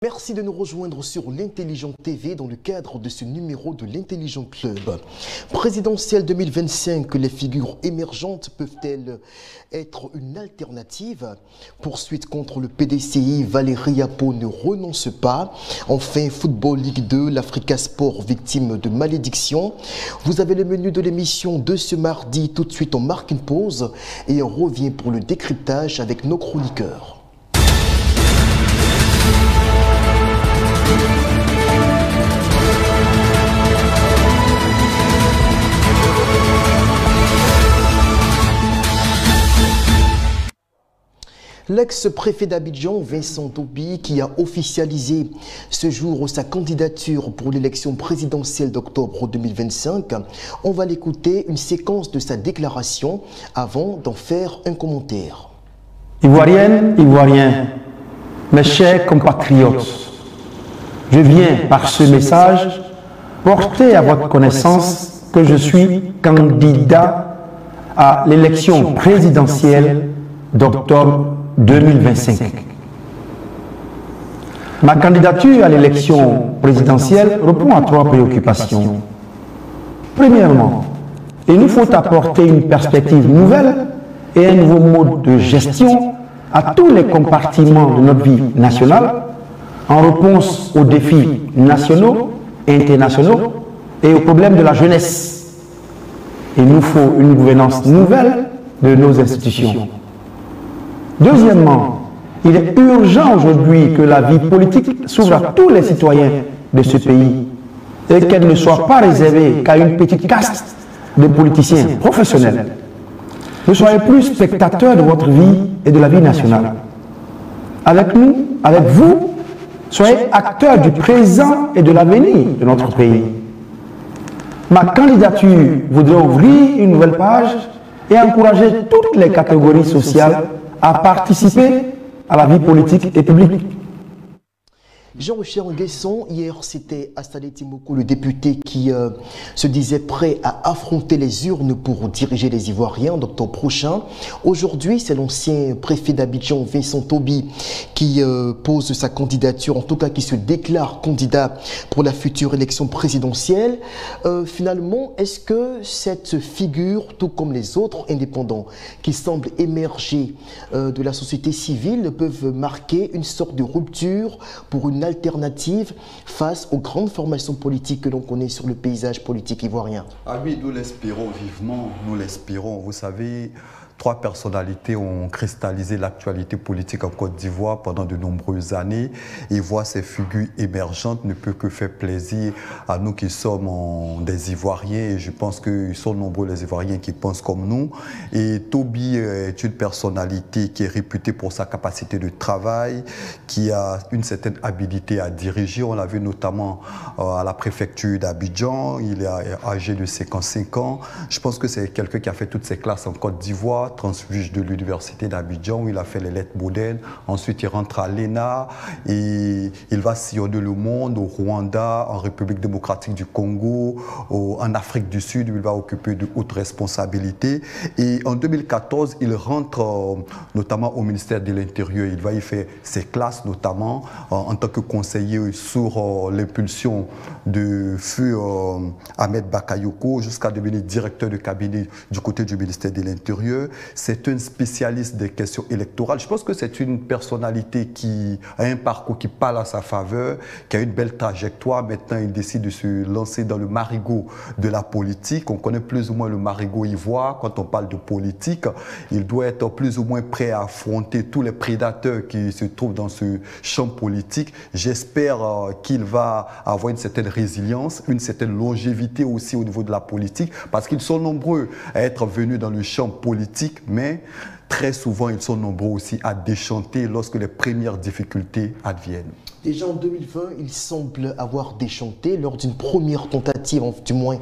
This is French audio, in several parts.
Merci de nous rejoindre sur l'Intelligent TV dans le cadre de ce numéro de l'Intelligent Club. Présidentielle 2025, les figures émergentes peuvent-elles être une alternative? Poursuite contre le PDCI, Valérie Apo ne renonce pas. Enfin, Football Ligue 2, l'Africa Sport victime de malédiction. Vous avez le menu de l'émission de ce mardi. Tout de suite, on marque une pause et on revient pour le décryptage avec nos chroniqueurs. L'ex-préfet d'Abidjan, Vincent Tobi, qui a officialisé ce jour sa candidature pour l'élection présidentielle d'octobre 2025. On va l'écouter, une séquence de sa déclaration avant d'en faire un commentaire. Ivoiriennes, Ivoiriens, mes chers compatriotes, je viens par ce message porter à votre connaissance que je suis candidat à l'élection présidentielle d'octobre 2025. Ma candidature à l'élection présidentielle répond à trois préoccupations. Premièrement, il nous faut apporter une perspective nouvelle et un nouveau mode de gestion à tous les compartiments de notre vie nationale en réponse aux défis nationaux et internationaux et aux problèmes de la jeunesse. Il nous faut une gouvernance nouvelle de nos institutions. Deuxièmement, il est urgent aujourd'hui que la vie politique s'ouvre à tous les citoyens de ce pays et qu'elle ne soit pas réservée qu'à une petite caste de politiciens professionnels. Ne soyez plus spectateurs de votre vie et de la vie nationale. Avec nous, avec vous, soyez acteurs du présent et de l'avenir de notre pays. Ma candidature voudrait ouvrir une nouvelle page et encourager toutes les catégories sociales à participer à la vie politique et publique. Jean-Richard Nguesson, hier c'était Assalé Timoko, le député qui se disait prêt à affronter les urnes pour diriger les Ivoiriens en octobre prochain. Aujourd'hui, c'est l'ancien préfet d'Abidjan, Vincent Tobi, qui pose sa candidature, en tout cas qui se déclare candidat pour la future élection présidentielle. Finalement, est-ce que cette figure, tout comme les autres indépendants qui semblent émerger de la société civile, peuvent marquer une sorte de rupture pour une alternative face aux grandes formations politiques que l'on connaît sur le paysage politique ivoirien? Ah oui, nous l'espérons vivement, nous l'espérons. Vous savez, trois personnalités ont cristallisé l'actualité politique en Côte d'Ivoire pendant de nombreuses années. Et voir ces figures émergentes ne peut que faire plaisir à nous qui sommes des Ivoiriens. Et je pense qu'ils sont nombreux les Ivoiriens qui pensent comme nous. Et Tobi est une personnalité qui est réputée pour sa capacité de travail, qui a une certaine habilité à diriger. On l'a vu notamment à la préfecture d'Abidjan. Il est âgé de 55 ans. Je pense que c'est quelqu'un qui a fait toutes ses classes en Côte d'Ivoire, transfuge de l'université d'Abidjan où il a fait les lettres modernes. Ensuite, il rentre à l'ENA et il va sillonner le monde au Rwanda, en République démocratique du Congo, en Afrique du Sud où il va occuper de hautes responsabilités. Et en 2014, il rentre notamment au ministère de l'Intérieur. Il va y faire ses classes notamment en tant que conseiller sur l'impulsion de feu Ahmed Bakayoko jusqu'à devenir directeur de cabinet du côté du ministère de l'Intérieur. C'est un spécialiste des questions électorales. Je pense que c'est une personnalité qui a un parcours qui parle à sa faveur, qui a une belle trajectoire. Maintenant, il décide de se lancer dans le marigot de la politique. On connaît plus ou moins le marigot ivoire. Quand on parle de politique, il doit être plus ou moins prêt à affronter tous les prédateurs qui se trouvent dans ce champ politique. J'espère qu'il va avoir une certaine résilience, une certaine longévité aussi au niveau de la politique, parce qu'ils sont nombreux à être venus dans le champ politique, mais très souvent, ils sont nombreux aussi à déchanter lorsque les premières difficultés adviennent. Déjà en 2020, il semble avoir déchanté lors d'une première tentative, du moins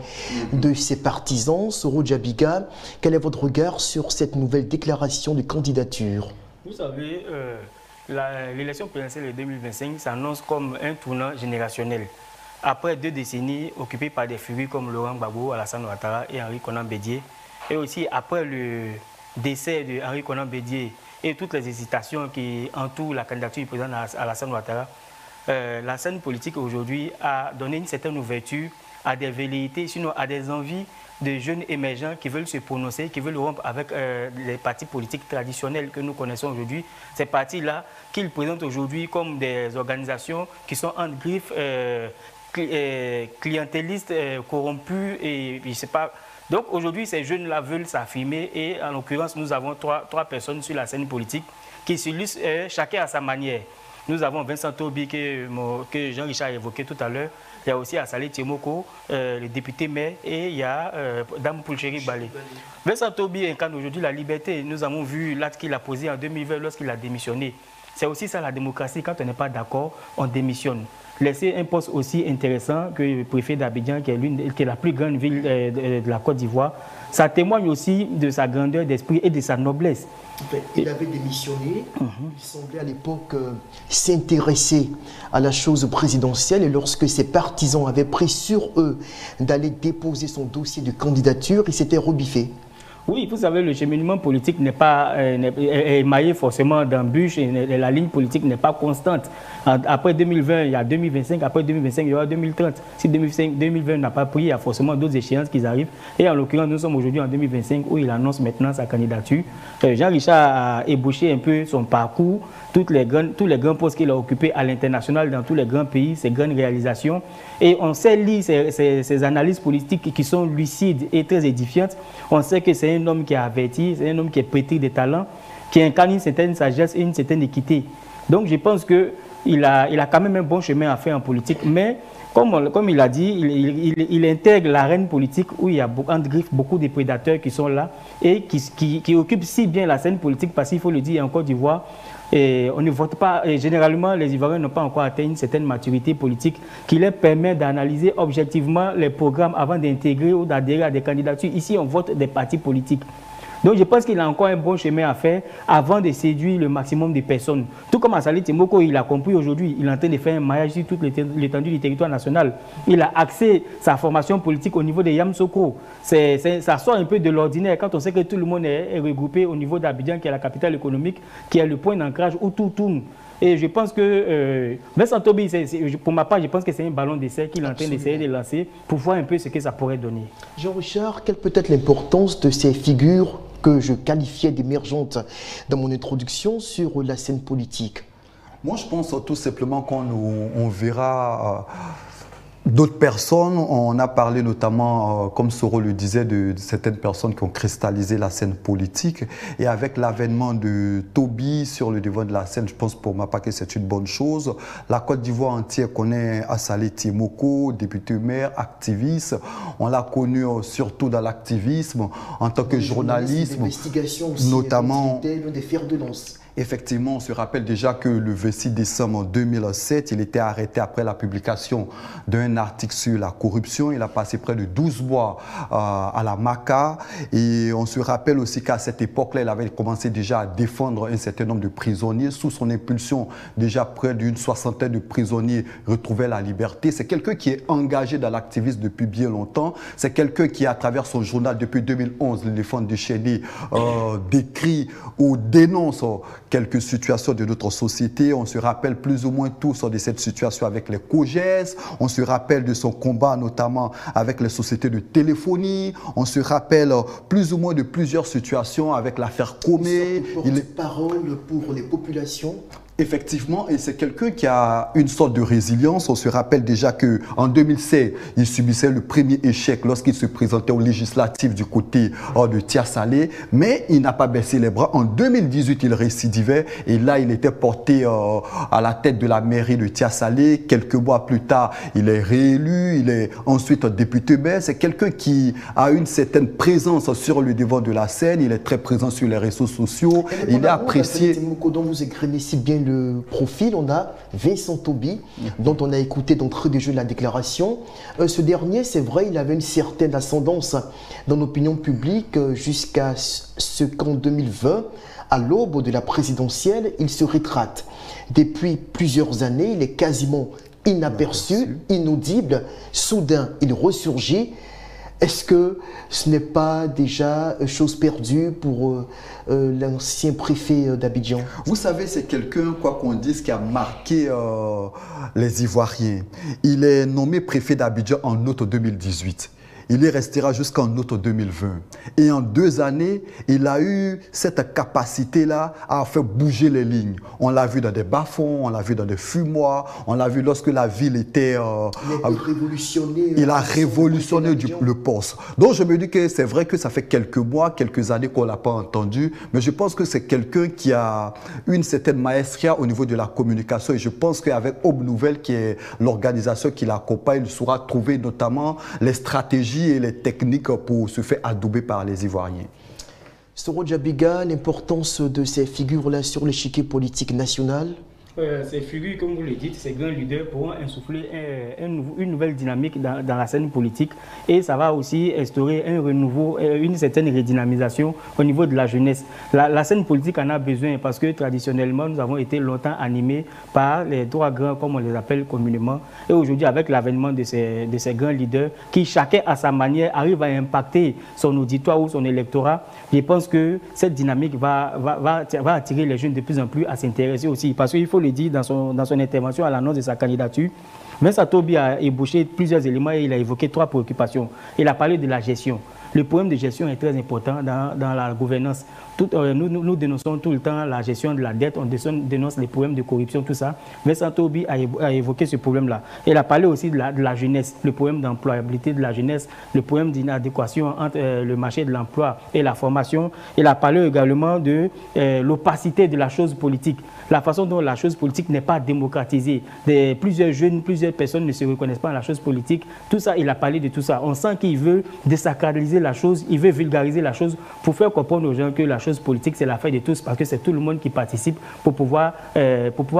de ses partisans. Soro Djabiga, quel est votre regard sur cette nouvelle déclaration de candidature? Vous savez, l'élection présidentielle de 2025 s'annonce comme un tournant générationnel. Après 2 décennies occupées par des figures comme Laurent Gbagbo, Alassane Ouattara et Henri Konan Bédié, et aussi après le décès de Henri Konan Bédié et toutes les hésitations qui entourent la candidature du président Alassane Ouattara, la scène politique aujourd'hui a donné une certaine ouverture à des velléités, sinon à des envies de jeunes émergents qui veulent se prononcer, qui veulent rompre avec les partis politiques traditionnels que nous connaissons aujourd'hui. Ces partis-là qu'ils présentent aujourd'hui comme des organisations qui sont en griffe clientélistes, corrompus et je sais pas. Donc aujourd'hui, ces jeunes-là veulent s'affirmer et en l'occurrence, nous avons trois personnes sur la scène politique qui s'illustrent chacun à sa manière. Nous avons Vincent Tobi que Jean-Richard a évoqué tout à l'heure. Il y a aussi Assalé Tiemoko, le député maire, et il y a Dame Poulchéri Balé. Vincent Tobi incarne aujourd'hui la liberté. Nous avons vu l'acte qu'il a posé en 2020 lorsqu'il a démissionné. C'est aussi ça la démocratie. Quand on n'est pas d'accord, on démissionne. Laisser un poste aussi intéressant que le préfet d'Abidjan, qui est la plus grande ville de la Côte d'Ivoire, ça témoigne aussi de sa grandeur d'esprit et de sa noblesse. Il avait démissionné, il semblait à l'époque s'intéresser à la chose présidentielle et lorsque ses partisans avaient pris sur eux d'aller déposer son dossier de candidature, il s'était rebiffé. Oui, vous savez, le cheminement politique n'est pas émaillé forcément d'embûches et la ligne politique n'est pas constante. Après 2020, il y a 2025, après 2025, il y aura 2030. Si 2020 n'a pas pris, il y a forcément d'autres échéances qui arrivent. Et en l'occurrence, nous sommes aujourd'hui en 2025 où il annonce maintenant sa candidature. Jean-Richard a ébauché un peu son parcours, tous les grands postes qu'il a occupés à l'international dans tous les grands pays, ses grandes réalisations. Et on sait lire ces analyses politiques qui sont lucides et très édifiantes. On sait que c'est un homme qui est averti, c'est un homme qui est pétri de talent, qui incarne une certaine sagesse et une certaine équité. Donc je pense qu'il a quand même un bon chemin à faire en politique. Mais comme il a dit, il intègre l'arène politique où il y a en griffe beaucoup de prédateurs qui sont là et qui occupent si bien la scène politique parce qu'il faut le dire en Côte d'Ivoire, et on ne vote pas, et généralement les Ivoiriens n'ont pas encore atteint une certaine maturité politique qui leur permet d'analyser objectivement les programmes avant d'intégrer ou d'adhérer à des candidatures. Ici, on vote des partis politiques. Donc je pense qu'il a encore un bon chemin à faire avant de séduire le maximum de personnes. Tout comme Assalé Tiemoko, il a compris aujourd'hui, il est en train de faire un maillage sur toute l'étendue du territoire national. Il a axé sa formation politique au niveau de Yamoussoukro. Ça sort un peu de l'ordinaire quand on sait que tout le monde est regroupé au niveau d'Abidjan, qui est la capitale économique, qui est le point d'ancrage où tout tourne. Et je pense que Vincent Tobi, pour ma part, je pense que c'est un ballon d'essai qu'il est en train d'essayer de lancer pour voir un peu ce que ça pourrait donner. Jean-Richard, quelle peut être l'importance de ces figures que je qualifiais d'émergentes dans mon introduction sur la scène politique? Moi, je pense tout simplement qu'on verra d'autres personnes. On a parlé notamment, comme Soro le disait, de certaines personnes qui ont cristallisé la scène politique. Et avec l'avènement de Tobi sur le devant de la scène, je pense pour ma part que c'est une bonne chose. La Côte d'Ivoire entière connaît Assalé Tiemoko, député maire, activiste. On l'a connu surtout dans l'activisme en tant que journaliste, notamment l'un des fers de lance. Effectivement, on se rappelle déjà que le 26 décembre 2007, il était arrêté après la publication d'un article sur la corruption. Il a passé près de 12 mois à la MACA. Et on se rappelle aussi qu'à cette époque-là, il avait commencé déjà à défendre un certain nombre de prisonniers. Sous son impulsion, déjà près d'une soixantaine de prisonniers retrouvaient la liberté. C'est quelqu'un qui est engagé dans l'activisme depuis bien longtemps. C'est quelqu'un qui, à travers son journal depuis 2011, l'éléphant déchaîné, décrit ou dénonce quelques situations de notre société. On se rappelle plus ou moins tous de cette situation avec les COGES. On se rappelle de son combat notamment avec les sociétés de téléphonie. On se rappelle plus ou moins de plusieurs situations avec l'affaire Comé. Il est parole pour les populations. Effectivement, et c'est quelqu'un qui a une sorte de résilience. On se rappelle déjà qu'en 2016, il subissait le premier échec lorsqu'il se présentait aux législatives du côté de Tia-Salé, mais il n'a pas baissé les bras. En 2018, il récidivait et là, il était porté à la tête de la mairie de Tia-Salé. Quelques mois plus tard, il est réélu, il est ensuite député maire. C'est quelqu'un qui a une certaine présence sur le devant de la scène. Il est très présent sur les réseaux sociaux. Il est apprécié. Dont vous écrémez si bien le profil, on a Vincent Tobi, dont on a écouté d'entrée de jeu la déclaration. Ce dernier, c'est vrai, il avait une certaine ascendance dans l'opinion publique jusqu'à ce qu'en 2020, à l'aube de la présidentielle, il se rétracte. Depuis plusieurs années, il est quasiment inaperçu, inaudible. Soudain, il ressurgit. Est-ce que ce n'est pas déjà chose perdue pour l'ancien préfet d'Abidjan? Vous savez, c'est quelqu'un, quoi qu'on dise, qui a marqué les Ivoiriens. Il est nommé préfet d'Abidjan en août 2018. Il y restera jusqu'en août 2020. Et en 2 années, il a eu cette capacité-là à faire bouger les lignes. On l'a vu dans des bas-fonds, on l'a vu dans des fumoirs, on l'a vu lorsque la ville était... il a révolutionné le poste. Donc je me dis que c'est vrai que ça fait quelques mois, quelques années qu'on ne l'a pas entendu, mais je pense que c'est quelqu'un qui a une certaine maestria au niveau de la communication. Et je pense qu'avec Aube Nouvelle, qui est l'organisation qui l'accompagne, il saura trouver notamment les stratégies et les techniques pour se faire adouber par les Ivoiriens. Soro Djabiga, l'importance de ces figures-là sur l'échiquier politique national? Ces figures, comme vous le dites, ces grands leaders pourront insuffler une nouvelle dynamique dans la scène politique, et ça va aussi instaurer un renouveau, une certaine redynamisation au niveau de la jeunesse. La scène politique en a besoin parce que traditionnellement, nous avons été longtemps animés par les 3 grands, comme on les appelle communément. Et aujourd'hui, avec l'avènement de ces grands leaders, qui chacun à sa manière arrive à impacter son auditoire ou son électorat, je pense que cette dynamique va attirer les jeunes de plus en plus à s'intéresser aussi. Parce qu'il faut le dire dans son intervention à l'annonce de sa candidature, Vincent Tobi a ébauché plusieurs éléments et il a évoqué 3 préoccupations. Il a parlé de la gestion. Le problème de gestion est très important dans la gouvernance. Nous dénonçons tout le temps la gestion de la dette, on dénonce les problèmes de corruption, tout ça. Vincent Tobi a évoqué ce problème-là. Il a parlé aussi de la jeunesse, le problème d'employabilité de la jeunesse, le problème d'inadéquation entre le marché de l'emploi et la formation. Il a parlé également de l'opacité de la chose politique, la façon dont la chose politique n'est pas démocratisée. Plusieurs jeunes, plusieurs personnes ne se reconnaissent pas dans la chose politique. Tout ça, il a parlé de tout ça. On sent qu'il veut désacraliser la chose, il veut vulgariser la chose pour faire comprendre aux gens que la chose politique, c'est l'affaire de tous, parce que c'est tout le monde qui participe pour pouvoir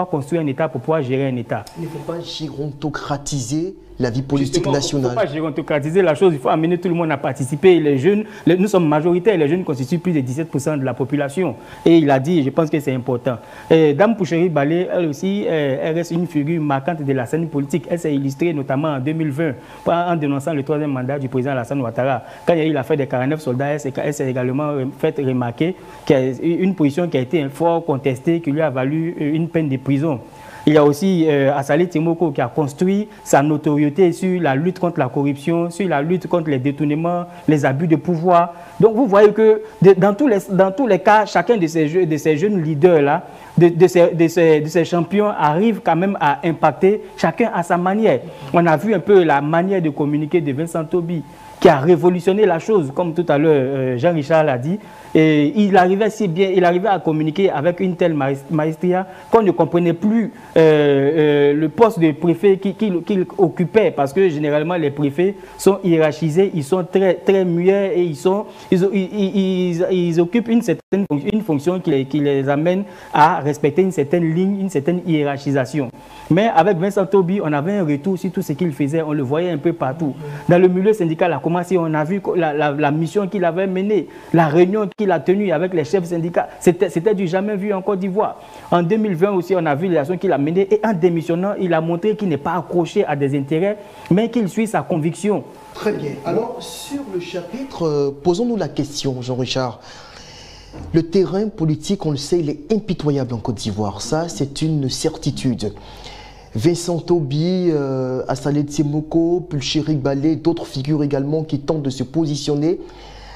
construire un État, pour pouvoir gérer un État. Il ne faut pas gérontocratiser la vie politique nationale. Il ne faut pas gérontocratiser la chose, il faut amener tout le monde à participer. Les jeunes, nous sommes majoritaires, les jeunes constituent plus de 17% de la population. Et il a dit, je pense que c'est important. Dame Pouchéry Balé, elle aussi, elle reste une figure marquante de la scène politique. Elle s'est illustrée notamment en 2020 en dénonçant le 3e mandat du président Alassane Ouattara. Quand il y a eu l'affaire des 49 soldats, elle s'est également fait remarquer qu'il y a une position qui a été fort contestée, qui lui a valu une peine de prison. Il y a aussi Assalé Timoko qui a construit sa notoriété sur la lutte contre la corruption, sur la lutte contre les détournements, les abus de pouvoir. Donc vous voyez que dans tous les cas, chacun de ces jeunes leaders-là, de ces champions arrive quand même à impacter chacun à sa manière. On a vu un peu la manière de communiquer de Vincent Tobi, qui a révolutionné la chose, comme tout à l'heure Jean-Richard l'a dit. Et il arrivait si bien, il arrivait à communiquer avec une telle maestria qu'on ne comprenait plus le poste de préfet qu'il occupait, parce que généralement les préfets sont hiérarchisés, ils sont très muets et ils occupent une fonction qui les amène à respecter une certaine ligne, une certaine hiérarchisation. Mais avec Vincent Tobi, on avait un retour sur tout ce qu'il faisait, on le voyait un peu partout. Dans le milieu syndical, a commencé, on a vu la mission qu'il avait menée, la réunion qu'il a tenue avec les chefs syndicats. C'était du jamais vu en Côte d'Ivoire. En 2020 aussi, on a vu les actions qu'il a menées et en démissionnant, il a montré qu'il n'est pas accroché à des intérêts, mais qu'il suit sa conviction. Très bien. Alors, sur le chapitre, posons-nous la question, Jean-Richard. Le terrain politique, on le sait, il est impitoyable en Côte d'Ivoire. Ça, c'est une certitude. Vincent Tobi, Assalé Timoko, Pouchéry Balé, d'autres figures également qui tentent de se positionner.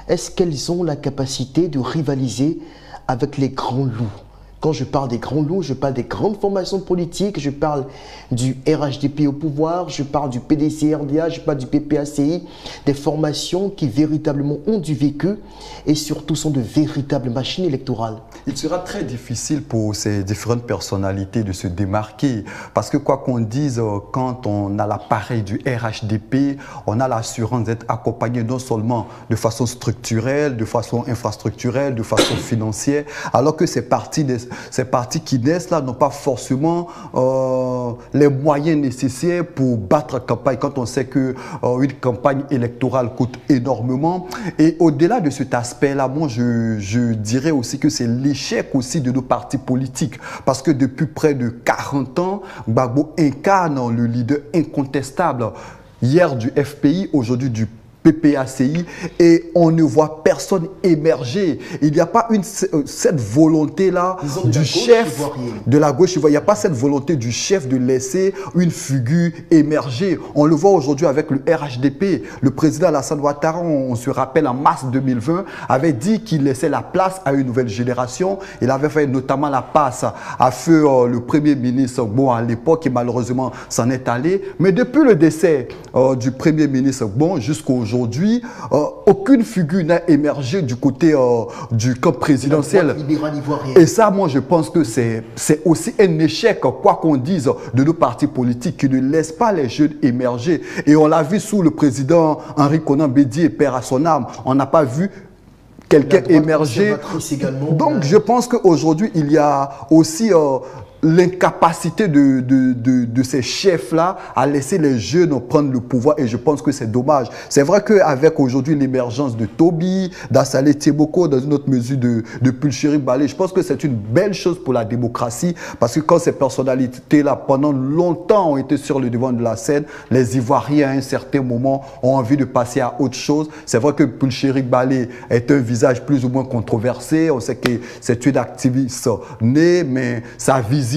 Est-ce qu'elles ont la capacité de rivaliser avec les grands loups? Quand je parle des grands loups, je parle des grandes formations politiques, je parle du RHDP au pouvoir, je parle du PDC-RDA, je parle du PPACI, des formations qui véritablement ont du vécu et surtout sont de véritables machines électorales. Il sera très difficile pour ces différentes personnalités de se démarquer parce que quoi qu'on dise, quand on a l'appareil du RHDP, on a l'assurance d'être accompagné non seulement de façon structurelle, de façon infrastructurelle, de façon financière, alors que ces partis qui naissent là n'ont pas forcément les moyens nécessaires pour battre campagne quand on sait qu'une campagne électorale coûte énormément. Et au-delà de cet aspect-là, moi je dirais aussi que c'est l'échec aussi de nos partis politiques parce que depuis près de 40 ans, Gbagbo incarne le leader incontestable, hier du FPI, aujourd'hui du PPACI et on ne voit personne émerger. Il n'y a pas cette volonté-là du chef de la gauche. Il n'y a pas cette volonté du chef de laisser une figure émerger. On le voit aujourd'hui avec le RHDP. Le président Alassane Ouattara, on se rappelle en mars 2020, avait dit qu'il laissait la place à une nouvelle génération. Il avait fait notamment la passe à feu le premier ministre Gbon à l'époque, qui malheureusement s'en est allé. Mais depuis le décès du premier ministre Gbon jusqu'à aujourd'hui, aucune figure n'a émergé du côté du camp présidentiel. Et ça, moi, je pense que c'est aussi un échec, quoi qu'on dise, de nos partis politiques qui ne laissent pas les jeunes émerger. Et on l'a vu sous le président Henri Konan Bédié, père à son âme. On n'a pas vu quelqu'un émerger. Donc, je pense qu'aujourd'hui, il y a aussi l'incapacité de ces chefs-là à laisser les jeunes prendre le pouvoir, et je pense que c'est dommage. C'est vrai qu'avec aujourd'hui l'émergence de Toby, d'Assalé Tieboko, dans une autre mesure de Pulchéri Balé, je pense que c'est une belle chose pour la démocratie, parce que quand ces personnalités-là, pendant longtemps, ont été sur le devant de la scène, les Ivoiriens, à un certain moment, ont envie de passer à autre chose. C'est vrai que Pulchéri Balé est un visage plus ou moins controversé. On sait que c'est une activiste née, mais sa visite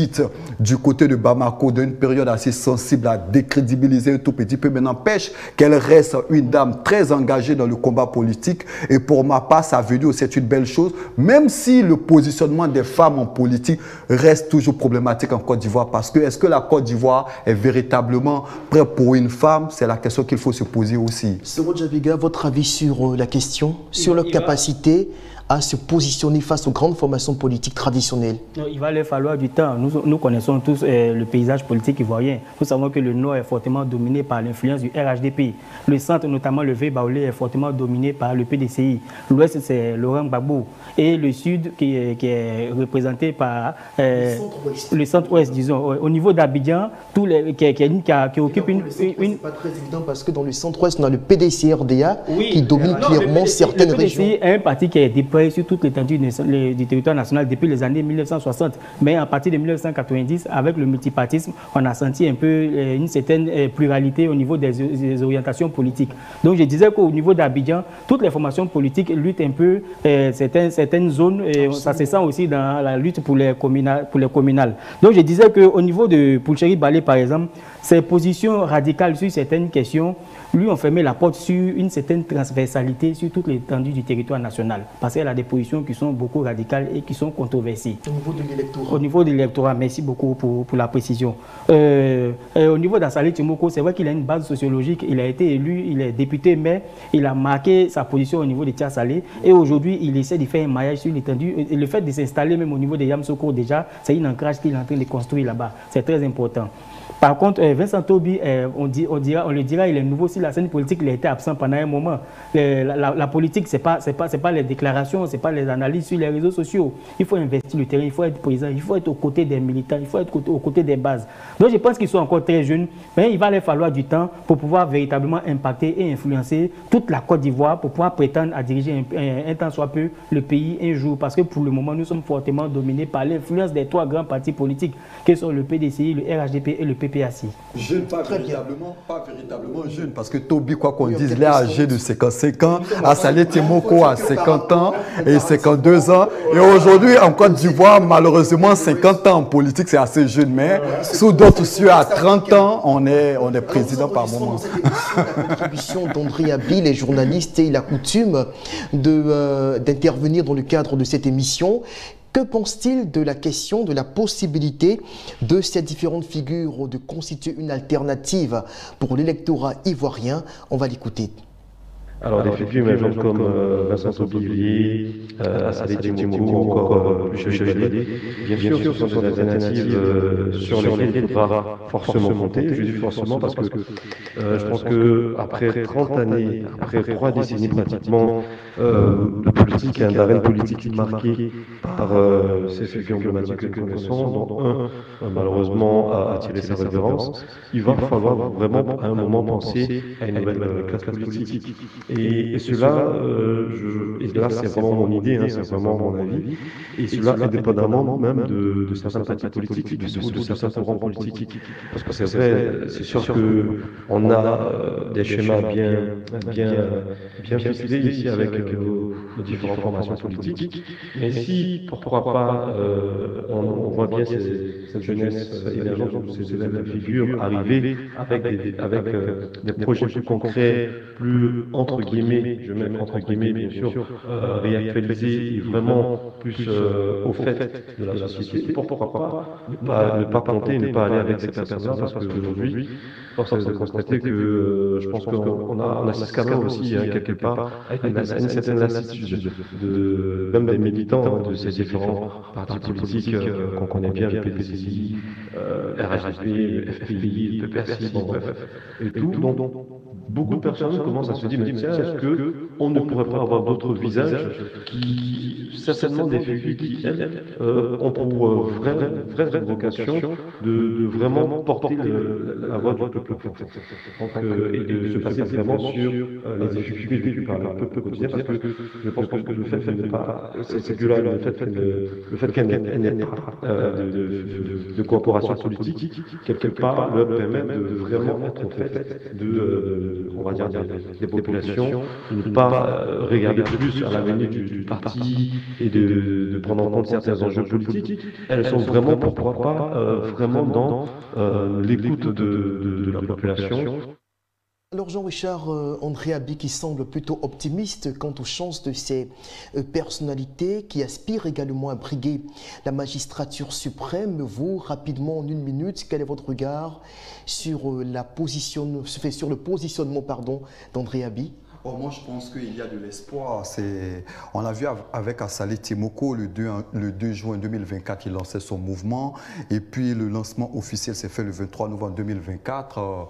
du côté de Bamako d'une période assez sensible à décrédibiliser un tout petit peu, mais n'empêche qu'elle reste une dame très engagée dans le combat politique, et pour ma part, ça veut dire que c'est une belle chose, même si le positionnement des femmes en politique reste toujours problématique en Côte d'Ivoire, parce que est-ce que la Côte d'Ivoire est véritablement prête pour une femme? C'est la question qu'il faut se poser aussi. Sero Javiga, votre avis sur la question, sur leur capacité à se positionner face aux grandes formations politiques traditionnelles? Non, il va leur falloir du temps. Nous connaissons tous le paysage politique ivoirien. Nous savons que le Nord est fortement dominé par l'influence du RHDP. Le centre, notamment le V-Baoulé, est fortement dominé par le PDCI. L'Ouest, c'est Laurent Gbagbo. Et le Sud, qui est représenté par le Centre-Ouest, disons. Au niveau d'Abidjan, qui occupe une... C'est pas très évident, parce que dans le Centre-Ouest, on a le PDC-RDA qui domine clairement certaines régions. Le PDCI est un parti qui est déployé sur toute l'étendue du territoire national depuis les années 1960. Mais à partir de 1990, avec le multipartisme, on a senti un peu une certaine pluralité au niveau des orientations politiques. Donc je disais qu'au niveau d'Abidjan, toutes les formations politiques luttent un peu certaines zones, et ça se sent aussi dans la lutte pour les communales. Donc je disais qu'au niveau de Pulchéri Balé, par exemple, ses positions radicales sur certaines questions lui ont fermé la porte sur une certaine transversalité sur toute l'étendue du territoire national. Parce qu'elle a des positions qui sont beaucoup radicales et qui sont controversées. Au niveau de l'électorat. Au niveau de l'électorat, merci beaucoup pour la précision. Au niveau d'Assalé Tiemoko, c'est vrai qu'il a une base sociologique. Il a été élu, il est député, mais il a marqué sa position au niveau de Tia-Salé. Et aujourd'hui, il essaie de faire un maillage sur l'étendue. Et le fait de s'installer même au niveau de Yamsoko, déjà, c'est une ancrage qu'il est en train de construire là-bas. C'est très important. Par contre, Vincent Toby, on le dira, il est nouveau sur la scène politique, il a été absent pendant un moment. La politique, ce n'est pas les déclarations, ce n'est pas les analyses sur les réseaux sociaux. Il faut investir le terrain, il faut être présent, il faut être aux côtés des militants, il faut être aux côtés des bases. Donc je pense qu'ils sont encore très jeunes, mais il va leur falloir du temps pour pouvoir véritablement impacter et influencer toute la Côte d'Ivoire, pour pouvoir prétendre à diriger un temps soit peu le pays un jour. Parce que pour le moment, nous sommes fortement dominés par l'influence des trois grands partis politiques, qui sont le PDCI, le RHDP et le PPACI. Jeune, pas véritablement jeune, parce que Toby, quoi qu'on dise, il est âgé de 55 ans, Assalé Tiemoko a 50 ans et 52 ans. Et aujourd'hui, en Côte d'Ivoire, malheureusement, 50 ans en politique, c'est assez jeune, mais sous d'autres cieux, à 30 ans, on est président par moment. La contribution d'André Abi, les journalistes, et il a coutume d'intervenir dans le cadre de cette émission. Que pense-t-il de la question, de la possibilité de ces différentes figures de constituer une alternative pour l'électorat ivoirien? On va l'écouter. Alors, des figures émergentes comme Vincent Toby, Assalé Tiemoko ou encore Pulchéri Balé, bien sûr, ce sont des alternatives sur lesquelles il faudra forcément compter. Je dis forcément parce que je pense qu'après 30 années, après 3 décennies pratiquement de politique, d'arène politique marquée par ces figures emblématiques que nous connaissons, dont un, malheureusement, a tiré sa révérence, il va falloir vraiment à un moment penser à une nouvelle classe politique. Et cela, et là c'est vraiment mon idée, hein, c'est vraiment mon avis, et cela indépendamment même de certains partis politiques, de certains courants politiques. Parce que c'est vrai, c'est sûr qu'on a des schémas bien ficelés ici avec nos différentes formations politiques, mais si, pourquoi pas, on voit bien cette jeunesse émergente, ces élèves de figure arriver avec des projets plus concrets, plus entre guillemets, je mets entre guillemets bien sûr, réactualisés et vraiment plus au fait de la société. Pourquoi pas ne pas compter, ne pas aller avec cette personne-là, parce qu'aujourd'hui, force est de constater que je pense qu'on assiste quand même aussi, hein, quelque part, à une certaine lassitude même des militants de ces différents partis politiques qu'on connaît bien, le PDCI, RHP, le FPI, le PPRCI, bon bref, et tout. Donc, beaucoup de personnes commencent à se dire, mais tiens, est-ce qu'on ne pourrait pas avoir d'autres visages qui, certainement des figures qui, elles, ont pour vraie vocation de vraiment porter la voix du peuple français. Donc, et de se passer vraiment sur les difficultés vécues par le peuple quotidien, parce que je pense que le fait qu'elle n'ait pas, cette figure-là, le fait qu'elle n'ait pas de coopération politique, quelque part, leur permet de vraiment être au fait on va dire, des populations, de ne pas regarder plus à l'avenir du parti et de prendre en compte certains enjeux politiques. Elles sont vraiment, pourquoi pas, vraiment dans l'écoute de la population. Alors Jean-Richard, André Abi qui semble plutôt optimiste quant aux chances de ces personnalités qui aspirent également à briguer la magistrature suprême. Vous, rapidement, en une minute, quel est votre regard sur, sur le positionnement d'André Abi? Bon, moi, je pense qu'il y a de l'espoir. On l'a vu avec Assalé Timoko le 2 juin 2024, il lançait son mouvement. Et puis, le lancement officiel s'est fait le 23 novembre 2024.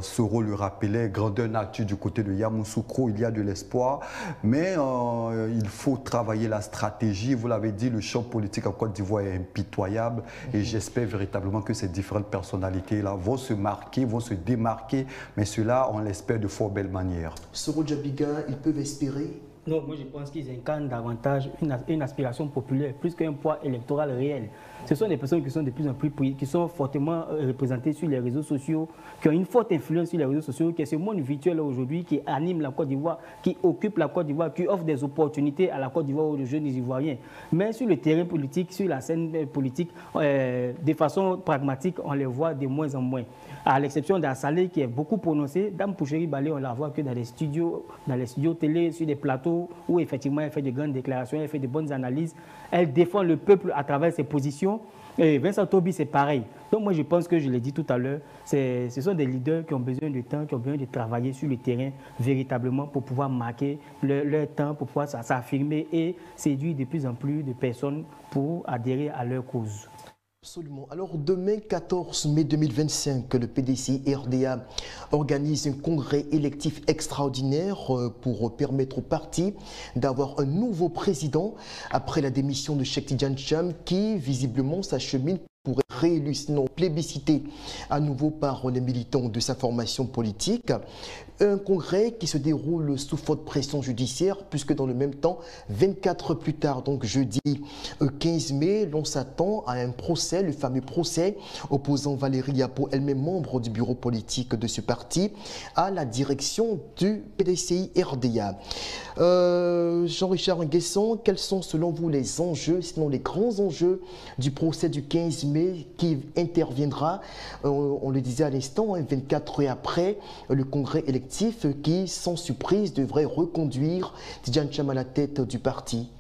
Soro le rappelait, grandeur nature du côté de Yamoussoukro, il y a de l'espoir. Mais il faut travailler la stratégie. Vous l'avez dit, le champ politique en Côte d'Ivoire est impitoyable. Et j'espère véritablement que ces différentes personnalités-là vont se marquer, vont se démarquer. Mais cela, on l'espère de fort belle manière. Soro Djabiga, ils peuvent espérer? Non, moi je pense qu'ils incarnent davantage une aspiration populaire, plus qu'un poids électoral réel. Ce sont des personnes qui sont de plus en plus, qui sont fortement représentées sur les réseaux sociaux, qui ont une forte influence sur les réseaux sociaux, qui est ce monde virtuel aujourd'hui qui anime la Côte d'Ivoire, qui occupe la Côte d'Ivoire, qui offre des opportunités à la Côte d'Ivoire aux jeunes Ivoiriens. Mais sur le terrain politique, sur la scène politique, de façon pragmatique, on les voit de moins en moins. À l'exception d'Assalé qui est beaucoup prononcé, Dame Poucheri Balé, on la voit que dans les studios télé, sur des plateaux où effectivement elle fait de grandes déclarations, elle fait de bonnes analyses, elle défend le peuple à travers ses positions. Et Vincent Tobi, c'est pareil. Donc moi je pense que, je l'ai dit tout à l'heure, ce sont des leaders qui ont besoin de temps, qui ont besoin de travailler sur le terrain véritablement pour pouvoir marquer leur temps, pour pouvoir s'affirmer et séduire de plus en plus de personnes pour adhérer à leur cause. Absolument. Alors demain 14 mai 2025, le PDCI RDA organise un congrès électif extraordinaire pour permettre au parti d'avoir un nouveau président après la démission de Cheikh Tidiane Cham qui visiblement s'achemine pour être réélu, sinon plébiscité à nouveau par les militants de sa formation politique. Un congrès qui se déroule sous forte pression judiciaire, puisque dans le même temps, 24 heures plus tard, donc jeudi 15 mai, l'on s'attend à un procès, le fameux procès opposant Valérie Yapo, elle-même membre du bureau politique de ce parti, à la direction du PDCI RDA. Jean-Richard Nguesson, quels sont selon vous les enjeux, sinon les grands enjeux du procès du 15 mai qui interviendra, on le disait à l'instant, 24 heures après le congrès électif qui, sans surprise, devrait reconduire Tidiane Cham à la tête du parti?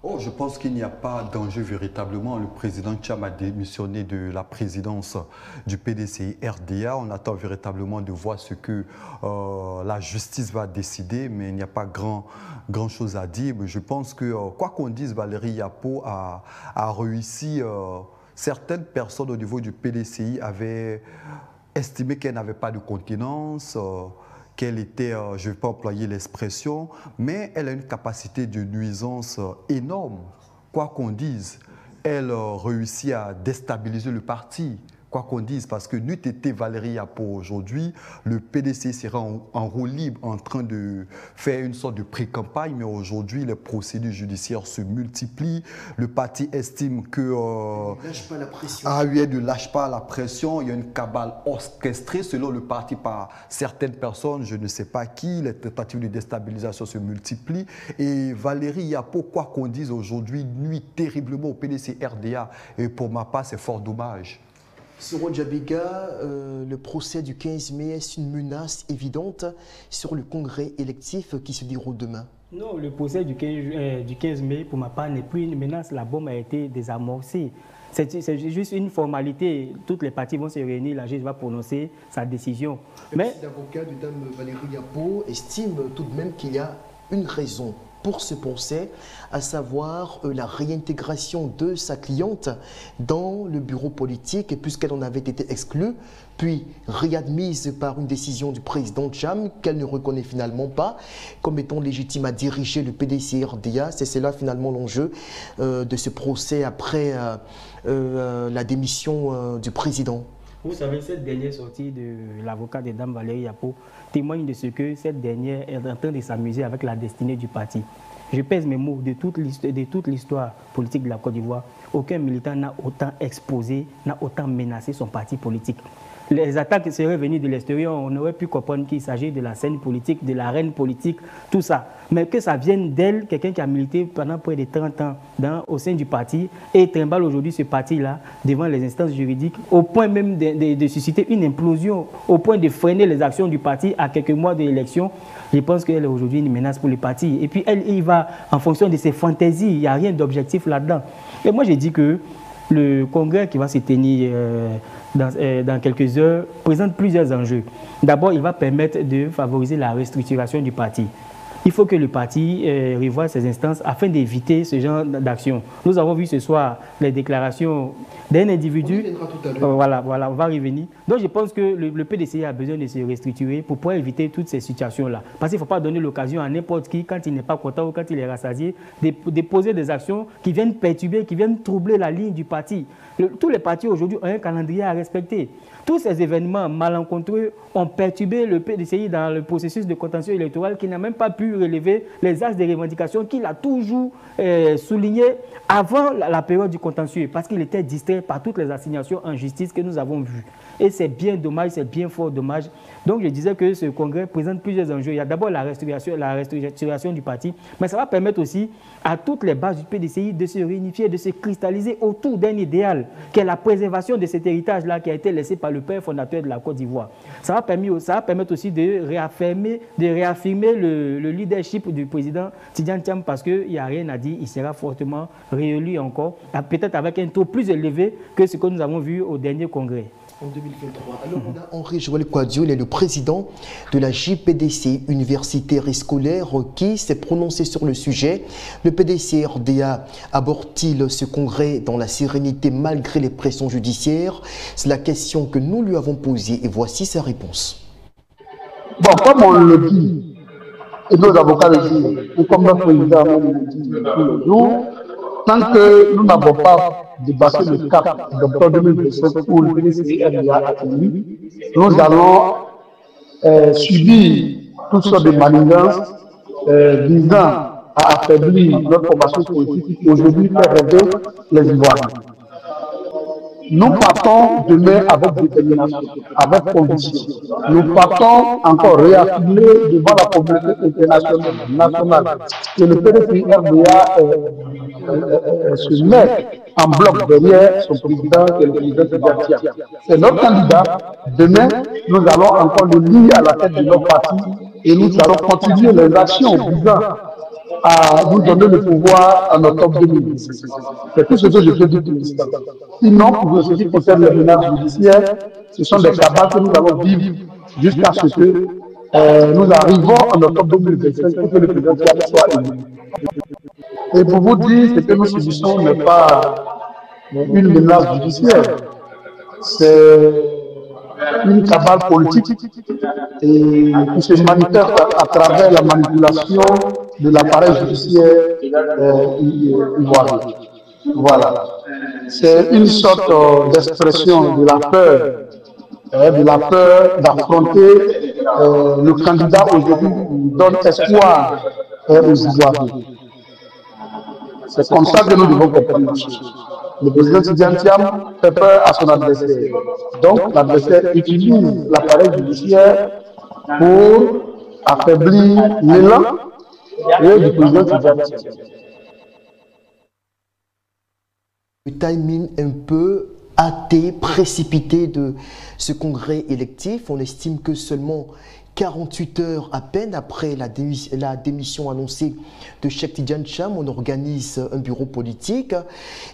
Oh, je pense qu'il n'y a pas d'enjeu véritablement. Le président Cham a démissionné de la présidence du PDCI RDA. On attend véritablement de voir ce que la justice va décider, mais il n'y a pas grand chose à dire. Je pense que, quoi qu'on dise, Valérie Yapo a réussi. Certaines personnes au niveau du PDCI avaient estimé qu'elle n'avait pas de continence, qu'elle était, je ne vais pas employer l'expression, mais elle a une capacité de nuisance énorme. Quoi qu'on dise, elle réussit à déstabiliser le parti. quoi qu'on dise, parce que n'eût été Valérie Yapo aujourd'hui, le PDC serait en roue libre en train de faire une sorte de pré-campagne, mais aujourd'hui, les procédures judiciaires se multiplient. Le parti estime que... ne lâche pas la pression. ne lâche pas la pression. Il y a une cabale orchestrée, selon le parti, par certaines personnes, je ne sais pas qui. Les tentatives de déstabilisation se multiplient. Et Valérie Yapo, quoi qu'on dise aujourd'hui, nuit terriblement au PDC RDA. Et pour ma part, c'est fort dommage. Soro Djabega, le procès du 15 mai est une menace évidente sur le congrès électif qui se déroule demain. Non, le procès du 15 mai, pour ma part, n'est plus une menace. La bombe a été désamorcée. C'est juste une formalité. Toutes les parties vont se réunir, la juge va prononcer sa décision. Mais l'avocat de Dame Valérie Yapo estime tout de même qu'il y a une raison pour ce procès, à savoir la réintégration de sa cliente dans le bureau politique, puisqu'elle en avait été exclue, puis réadmise par une décision du président Cham qu'elle ne reconnaît finalement pas comme étant légitime à diriger le PDC-RDA. C'est cela finalement l'enjeu de ce procès après la démission du président. Vous savez, cette dernière sortie de l'avocat de Dame Valérie Yapo témoigne de ce que cette dernière est en train de s'amuser avec la destinée du parti. Je pèse mes mots, de toute l'histoire politique de la Côte d'Ivoire, aucun militant n'a autant exposé, n'a autant menacé son parti politique. Les attaques seraient venues de l'extérieur, on aurait pu comprendre qu'il s'agit de la scène politique, de l'arène politique, tout ça. Mais que ça vienne d'elle, quelqu'un qui a milité pendant près de 30 ans au sein du parti et trimballe aujourd'hui ce parti-là devant les instances juridiques, au point même de susciter une implosion, au point de freiner les actions du parti à quelques mois de l'élection. Je pense qu'elle est aujourd'hui une menace pour le parti. Et puis elle y va en fonction de ses fantaisies, il n'y a rien d'objectif là-dedans. Et moi j'ai dit que le congrès qui va se tenir dans quelques heures présente plusieurs enjeux. D'abord, il va permettre de favoriser la restructuration du parti. Il faut que le parti revoie ses instances afin d'éviter ce genre d'action. Nous avons vu ce soir les déclarations d'un individu. Voilà, on va revenir. Donc je pense que le PDC a besoin de se restructurer pour pouvoir éviter toutes ces situations-là. Parce qu'il ne faut pas donner l'occasion à n'importe qui, quand il n'est pas content ou quand il est rassasié, de poser des actions qui viennent perturber, qui viennent troubler la ligne du parti. Tous les partis aujourd'hui ont un calendrier à respecter. Tous ces événements malencontreux ont perturbé le PDCI dans le processus de contentieux électoral qui n'a même pas pu relever les axes de revendication qu'il a toujours souligné avant la période du contentieux parce qu'il était distrait par toutes les assignations en justice que nous avons vues. Et c'est bien dommage, c'est bien fort dommage. Donc je disais que ce congrès présente plusieurs enjeux. Il y a d'abord la restructuration du parti, mais ça va permettre aussi à toutes les bases du PDCI de se réunifier, de se cristalliser autour d'un idéal, qui est la préservation de cet héritage-là qui a été laissé par le père fondateur de la Côte d'Ivoire. Ça va permettre aussi de réaffirmer le leadership du président Tidjane Thiam parce qu'il n'y a rien à dire, il sera fortement réélu encore, peut-être avec un taux plus élevé que ce que nous avons vu au dernier congrès. En 2023. Alors, on a Henri Joël Kouadio, il est le président de la JPDC universitaire et scolaire qui s'est prononcé sur le sujet. Le PDC RDA aborde-t-il ce congrès dans la sérénité malgré les pressions judiciaires? C'est la question que nous lui avons posée et voici sa réponse. Bon, comme on le dit, et nos avocats le disent, et comme notre président le dit tous les jours, tant que nous n'avons pas dépassé le cap d'octobre 2025 où le PDC RDA a tenu, nous allons subir toutes sortes de manigances visant à affaiblir notre formation politique qui aujourd'hui fait rêver les Ivoiriens. Nous partons demain avec détermination, avec conviction. Nous partons encore réaffirmer devant la communauté internationale, nationale, que le PDC RDA se met en bloc derrière son président, qui est le président Tidjane Thiam. C'est notre candidat. Demain, nous allons encore le lier à la tête de notre parti et nous allons continuer les actions visant à nous donner le pouvoir en octobre 2010. C'est tout ce que je peux dire pour l'instant. Sinon, pour ce qui concerne les menaces judiciaires, ce sont des cabales que nous allons vivre jusqu'à ce que nous arrivons en octobre 2025 pour que le président Thiam soit élu. Et pour vous dire, ce que nous subissons n'est pas une menace judiciaire, c'est une cabale politique et qui se manifeste à travers la manipulation de l'appareil judiciaire ivoirien. Voilà. c'est une sorte d'expression de la peur d'affronter le candidat aujourd'hui qui donne espoir aux Ivoiriens. C'est comme ça que nous devons comprendre les choses. Le président Tidjane Thiam fait peur à son adversaire. Donc l'adversaire utilise l'appareil judiciaire pour affaiblir l'élan du président Tidjane Thiam. Le timing un peu hâté, précipité de ce congrès électif. On estime que seulement 48 heures à peine après la démission annoncée de Cheikh Tidjane Thiam, on organise un bureau politique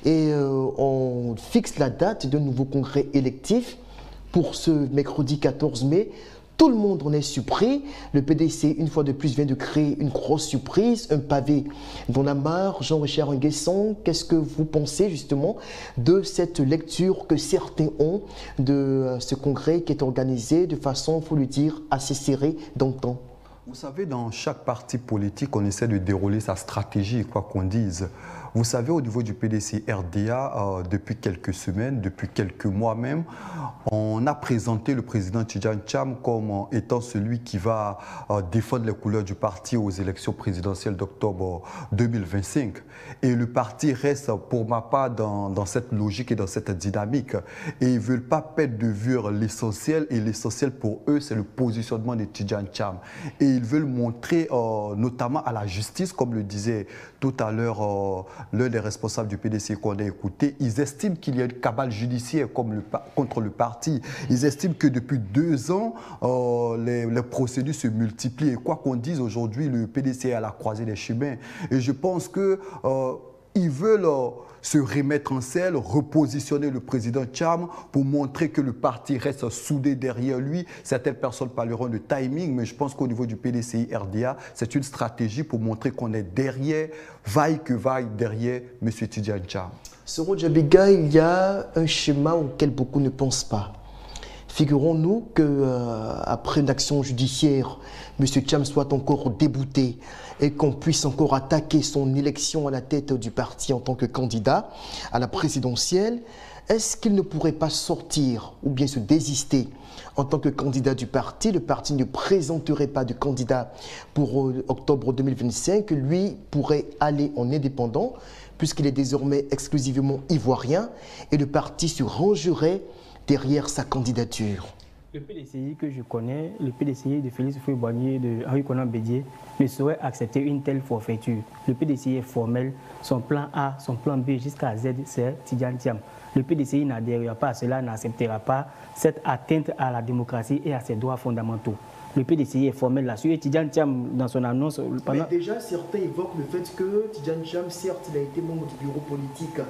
et on fixe la date d'un nouveau congrès électif pour ce mercredi 14 mai. Tout le monde en est surpris. Le PDC, une fois de plus, vient de créer une grosse surprise, un pavé dans la mare. Jean-Richard Nguesson, qu'est-ce que vous pensez justement de cette lecture que certains ont de ce congrès qui est organisé de façon, il faut le dire, assez serrée dans le temps? Vous savez, dans chaque parti politique, on essaie de dérouler sa stratégie, quoi qu'on dise. Vous savez, au niveau du PDC RDA, depuis quelques semaines, depuis quelques mois même, on a présenté le président Tidjane Thiam comme étant celui qui va défendre les couleurs du parti aux élections présidentielles d'octobre 2025. Et le parti reste, pour ma part, dans cette logique et dans cette dynamique. Et ils ne veulent pas perdre de vue l'essentiel. Et l'essentiel pour eux, c'est le positionnement de Tidjane Thiam. Et ils veulent montrer, notamment à la justice, comme le disait tout à l'heure l'un des responsables du PDC qu'on a écouté, ils estiment qu'il y a une cabale judiciaire contre le parti. Ils estiment que depuis 2 ans, les procédures se multiplient. Et quoi qu'on dise aujourd'hui, le PDC est à la croisée des chemins. Et je pense qu'ils veulent se remettre en selle, repositionner le président Thiam pour montrer que le parti reste soudé derrière lui. Certaines personnes parleront de timing, mais je pense qu'au niveau du PDCI RDA, c'est une stratégie pour montrer qu'on est derrière, vaille que vaille, derrière M. Tidjane Thiam. Soro Djabiga, il y a un schéma auquel beaucoup ne pensent pas. Figurons-nous qu'après une action judiciaire, M. Thiam soit encore débouté et qu'on puisse encore attaquer son élection à la tête du parti en tant que candidat à la présidentielle. Est-ce qu'il ne pourrait pas sortir ou bien se désister en tant que candidat du parti? Le parti ne présenterait pas de candidat pour octobre 2025. Lui pourrait aller en indépendant puisqu'il est désormais exclusivement ivoirien et le parti se rangerait derrière sa candidature. Le PDCI que je connais, le PDCI de Félix Houphouët-Boigny, de Henri Konan Bédié, ne saurait accepter une telle forfaiture. Le PDCI est formel, son plan A, son plan B jusqu'à Z, c'est Tidjane Thiam. Le PDCI n'adhérera pas à cela, n'acceptera pas cette atteinte à la démocratie et à ses droits fondamentaux. Le PDCI est formel là-dessus. Et Tidjane Thiam, dans son annonce... Mais déjà, certains évoquent le fait que Tidjane Thiam, certes, il a été membre du bureau politique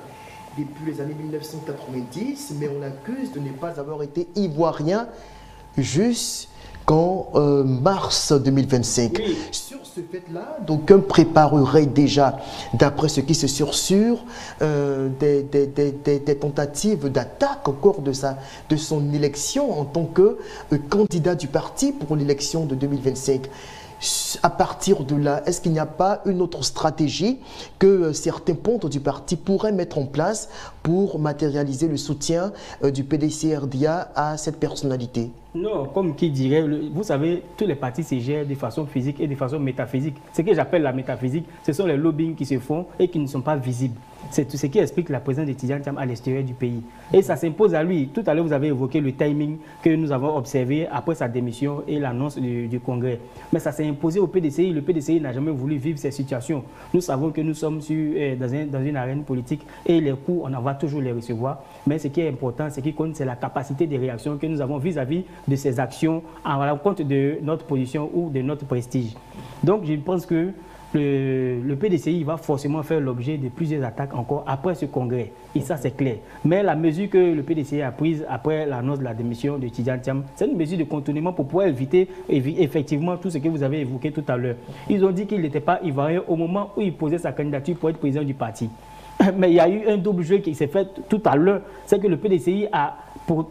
depuis les années 1990, mais on l'accuse de ne pas avoir été ivoirien jusqu'en mars 2025. Oui. Sur ce fait-là, d'aucuns prépareraient déjà, d'après ce qui se sursure, des tentatives d'attaque encore de son élection en tant que candidat du parti pour l'élection de 2025. À partir de là, est-ce qu'il n'y a pas une autre stratégie que certains pontes du parti pourraient mettre en place pour matérialiser le soutien du PDC-RDA à cette personnalité? Non, comme qui dirait, vous savez, tous les partis se gèrent de façon physique et de façon métaphysique. Ce que j'appelle la métaphysique, ce sont les lobbying qui se font et qui ne sont pas visibles. C'est tout ce qui explique la présence de Tidjane Thiam à l'extérieur du pays. Et ça s'impose à lui. Tout à l'heure, vous avez évoqué le timing que nous avons observé après sa démission et l'annonce du Congrès. Mais ça s'est imposé au PDCI. Le PDCI n'a jamais voulu vivre ces situations. Nous savons que nous sommes dans une arène politique et les coups, on en va toujours les recevoir. Mais ce qui est important, ce qui compte, c'est la capacité de réaction que nous avons vis-à-vis de ces actions en rencontre de notre position ou de notre prestige. Donc, je pense que le PDCI va forcément faire l'objet de plusieurs attaques encore après ce congrès. Et ça, c'est clair. Mais la mesure que le PDCI a prise après l'annonce de la démission de Tidjane Thiam, c'est une mesure de contournement pour pouvoir éviter effectivement tout ce que vous avez évoqué tout à l'heure. Ils ont dit qu'il n'était pas ivoirien au moment où il posait sa candidature pour être président du parti. Mais il y a eu un double jeu qui s'est fait tout à l'heure. C'est que le PDCI a pour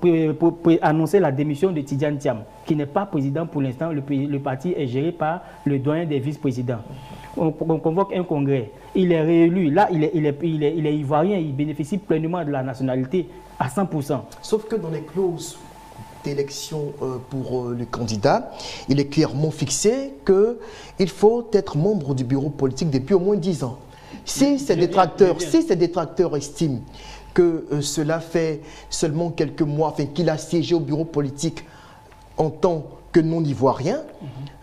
annoncer la démission de Tidjane Thiam, qui n'est pas président pour l'instant. Le parti est géré par le doyen des vice-présidents. On convoque un congrès. Il est réélu. Là, il est ivoirien. Il bénéficie pleinement de la nationalité à 100%. Sauf que dans les clauses d'élection pour le candidat, il est clairement fixé qu'il faut être membre du bureau politique depuis au moins 10 ans. Si ces détracteurs estiment que cela fait seulement quelques mois, enfin qu'il a siégé au bureau politique en tant que non-ivoirien,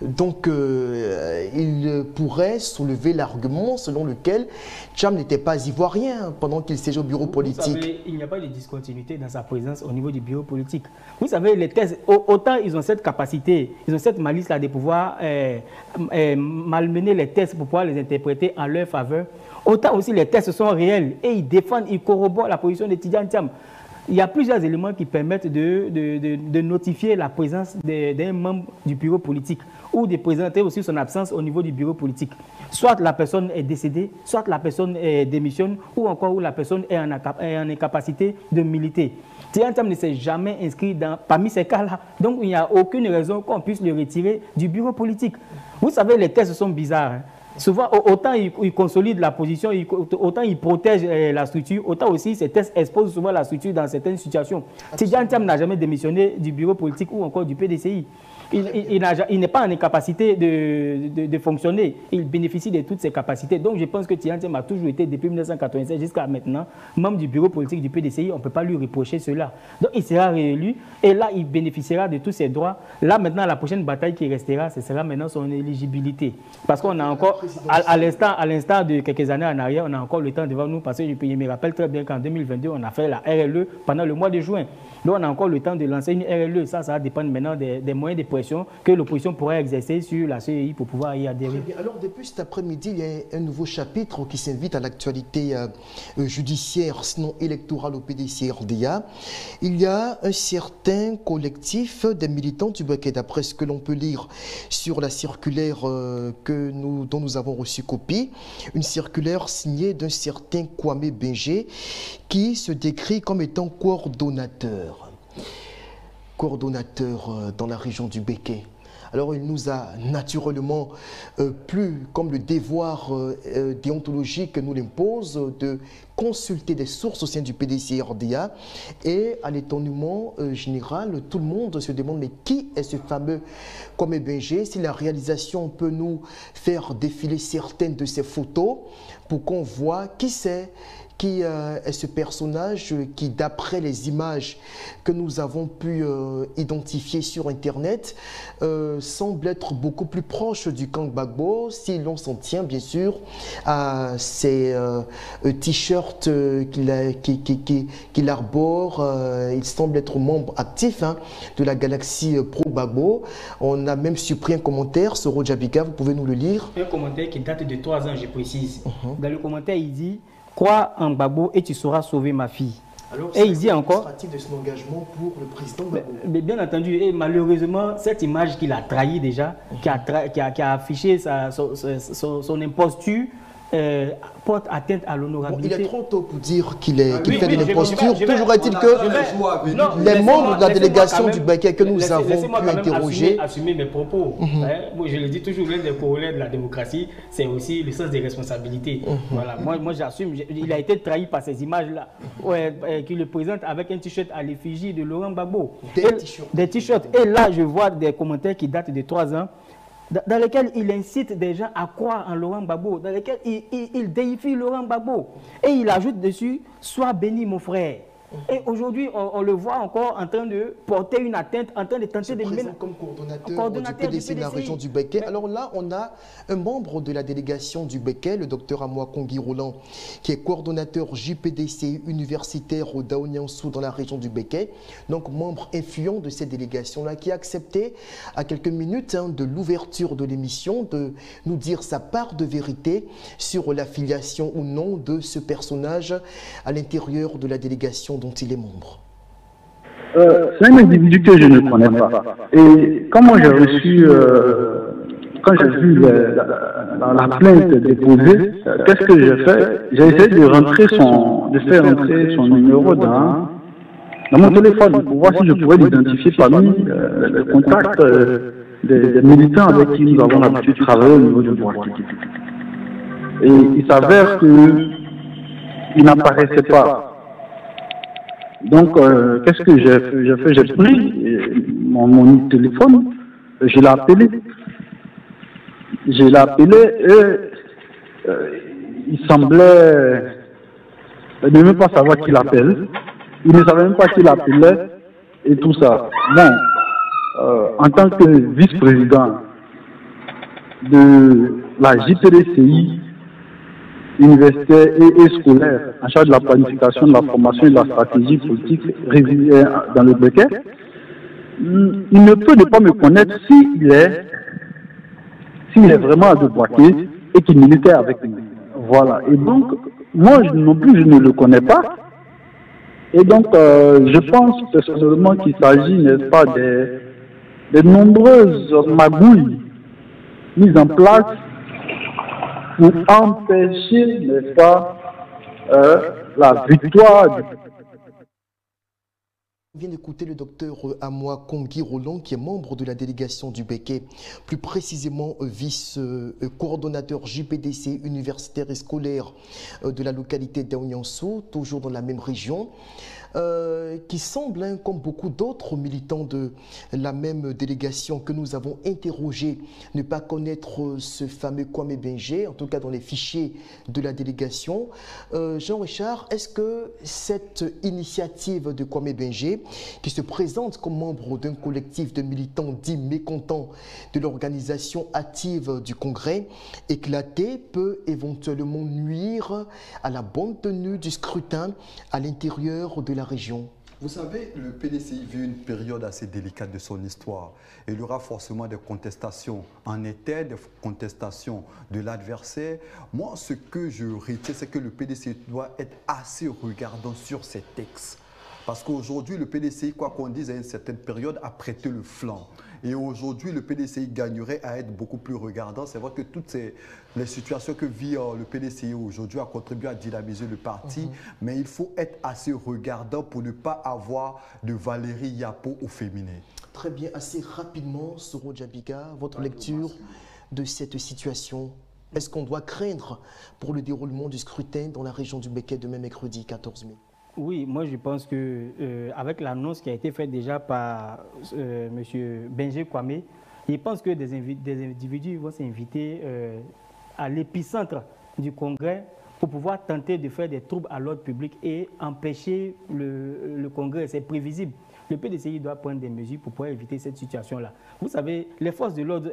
donc il pourrait soulever l'argument selon lequel Thiam n'était pas ivoirien pendant qu'il siégeait au bureau politique. Vous savez, il n'y a pas de discontinuité dans sa présence au niveau du bureau politique. Vous savez, les tests, autant ils ont cette capacité, ils ont cette malice-là de pouvoir malmener les tests pour pouvoir les interpréter en leur faveur, autant aussi les tests sont réels et ils défendent, ils corroborent la position de Tidjane Thiam. Il y a plusieurs éléments qui permettent de notifier la présence d'un membre du bureau politique ou de présenter aussi son absence au niveau du bureau politique. Soit la personne est décédée, soit la personne démissionne, ou encore où la personne est en incapacité de militer. Tidjane Thiam ne s'est jamais inscrit parmi ces cas-là. Donc il n'y a aucune raison qu'on puisse le retirer du bureau politique. Vous savez, les tests sont bizarres. Hein. Souvent, autant ils consolident la position, autant ils protègent la structure, autant aussi ces tests exposent souvent la structure dans certaines situations. Tidjane Thiam n'a jamais démissionné du bureau politique ou encore du PDCI. Il n'est pas en incapacité de fonctionner. Il bénéficie de toutes ses capacités. Donc je pense que Tidjane Thiam a toujours été, depuis 1996 jusqu'à maintenant, membre du bureau politique du PDCI. On ne peut pas lui reprocher cela. Donc il sera réélu et là, il bénéficiera de tous ses droits. Là, maintenant, la prochaine bataille qui restera, ce sera maintenant son éligibilité. Parce qu'on a encore, à l'instant de quelques années en arrière, on a encore le temps devant nous. Parce que je me rappelle très bien qu'en 2022, on a fait la RLE pendant le mois de juin. Donc on a encore le temps de lancer une RLE. Ça va dépendre maintenant des moyens de pression que l'opposition pourrait exercer sur la CEI pour pouvoir y adhérer. Alors depuis cet après-midi, il y a un nouveau chapitre qui s'invite à l'actualité judiciaire, sinon électorale au PDC-RDA. Il y a un certain collectif des militants du Béquet, d'après ce que l'on peut lire sur la circulaire dont nous avons reçu copie, une circulaire signée d'un certain Kwame Benjé qui se décrit comme étant coordonnateur dans la région du Béquet. Alors il nous a naturellement plu, comme le devoir déontologique que nous l'impose, de consulter des sources au sein du PDC-RDA. Et à l'étonnement général, tout le monde se demande mais qui est ce fameux Kwame Benjé? Si la réalisation peut nous faire défiler certaines de ces photos pour qu'on voit qui c'est, qui est ce personnage qui, d'après les images que nous avons pu identifier sur Internet, semble être beaucoup plus proche du camp Gbagbo, si l'on s'en tient bien sûr à ces t-shirts qu'il arbore. Il semble être membre actif de la galaxie pro-Gbagbo. On a même supprimé un commentaire sur Rojabika, vous pouvez nous le lire. Un commentaire qui date de 3 ans, je précise. Dans le commentaire, il dit: crois en Gbagbo et tu sauras sauver ma fille. Alors, et il dit encore de son engagement pour le président Gbagbo. Mais bien entendu, et malheureusement, cette image qu'il a trahi déjà, qui a affiché son imposture, porte atteinte à l'honorabilité. Bon, il est trop tôt pour dire qu'il fait de l'imposture. Toujours est-il que les membres de la délégation du Béquet que nous avons pu interroger... Assumer mes propos. Moi, je le dis toujours, l'un des corollaires de la démocratie, c'est aussi le sens des responsabilités. Voilà. Moi j'assume. Il a été trahi par ces images-là, qui le présentent avec un t-shirt à l'effigie de Laurent Gbagbo. Des t-shirts. Et là, je vois des commentaires qui datent de 3 ans, dans lesquels il incite des gens à croire en Laurent Gbagbo, dans lesquels il déifie Laurent Gbagbo. Et il ajoute dessus: sois béni mon frère. Et aujourd'hui, on le voit encore en train de porter une atteinte, en train de tenter de mener comme coordonnateur du PDC de la région du Béquet. Alors là, on a un membre de la délégation du Béquet, le docteur Amoa Kongi Roland, qui est coordonnateur JPDC universitaire au Daoniansou dans la région du Béquet, donc membre influent de cette délégation-là, qui a accepté à quelques minutes de l'ouverture de l'émission de nous dire sa part de vérité sur l'affiliation ou non de ce personnage à l'intérieur de la délégation dont il est membre. C'est un individu que je ne connais pas. Et quand moi j'ai reçu, quand j'ai vu la plainte déposée, qu'est-ce que j'ai fait? J'ai essayé de faire rentrer son numéro dans dans mon téléphone pour voir si je pouvais l'identifier parmi les contacts des militants avec qui nous avons l'habitude de travailler au niveau du Boaké. Et il s'avère qu'il n'apparaissait pas. Donc, qu'est-ce que j'ai fait? J'ai pris mon téléphone, je l'ai appelé. Et il semblait ne même pas savoir qui l'appelle. Il ne savait même pas qui l'appelait et tout ça. Bon, en tant que vice-président de la JPDCI, universitaire et scolaire, en charge de la planification, de la formation et de la stratégie politique dans le Béquet, il ne peut ne pas me connaître s'il est vraiment à Boaké et qu'il militait avec nous. Voilà. Et donc, moi non plus, je ne le connais pas. Et donc, je pense personnellement qu'il s'agit, n'est-ce pas, des nombreuses magouilles mises en place pour empêcher, n'est-ce pas, la victoire. On vient d'écouter le docteur Amoa Kongui Roland, qui est membre de la délégation du Béquet, plus précisément vice-coordonnateur JPDC universitaire et scolaire de la localité d'Aouniansou, toujours dans la même région, qui semble, comme beaucoup d'autres militants de la même délégation que nous avons interrogé, ne pas connaître ce fameux Kwame Benje, en tout cas dans les fichiers de la délégation. Jean-Richard, est-ce que cette initiative de Kwame Benje, qui se présente comme membre d'un collectif de militants dits mécontents de l'organisation active du Congrès éclaté, peut éventuellement nuire à la bonne tenue du scrutin à l'intérieur de la région? Vous savez, le PDCI vit une période assez délicate de son histoire. Il y aura forcément des contestations en été, des contestations de l'adversaire. Moi, ce que je retiens, c'est que le PDCI doit être assez regardant sur ses textes. Parce qu'aujourd'hui, le PDCI, quoi qu'on dise, à une certaine période, a prêté le flanc. Et aujourd'hui, le PDCI gagnerait à être beaucoup plus regardant. C'est vrai que toutes les situations que vit le PDCI aujourd'hui ont contribué à dynamiser le parti. Mais il faut être assez regardant pour ne pas avoir de Valérie Yapo au féminin. Très bien, assez rapidement, Soro Djabika, votre lecture de cette situation. Est-ce qu'on doit craindre pour le déroulement du scrutin dans la région du Béquet demain mercredi 14 mai? Oui, moi je pense que avec l'annonce qui a été faite déjà par M. Benje Kwame, je pense que des individus vont s'inviter à l'épicentre du Congrès pour pouvoir tenter de faire des troubles à l'ordre public et empêcher le Congrès. C'est prévisible. Le PDCI doit prendre des mesures pour pouvoir éviter cette situation-là. Vous savez, les forces de l'ordre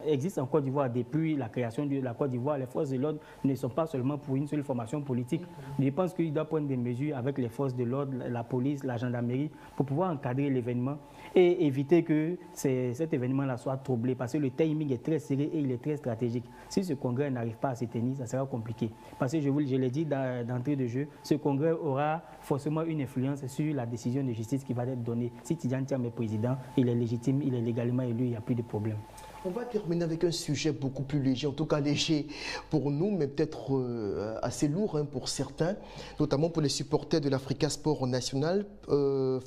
existent en Côte d'Ivoire depuis la création de la Côte d'Ivoire. Les forces de l'ordre ne sont pas seulement pour une seule formation politique. Je pense qu'il doit prendre des mesures avec les forces de l'ordre, la police, la gendarmerie, pour pouvoir encadrer l'événement et éviter que cet événement-là soit troublé. Parce que le timing est très serré et il est très stratégique. Si ce congrès n'arrive pas à se tenir, ça sera compliqué. Parce que je l'ai dit d'entrée de jeu, ce congrès aura forcément une influence sur la décision de justice qui va être donnée. Si Tidjane Thiam est président, il est légitime, il est légalement élu, il n'y a plus de problème. On va terminer avec un sujet beaucoup plus léger, en tout cas léger pour nous, mais peut-être assez lourd pour certains, notamment pour les supporters de l'Africa Sport National,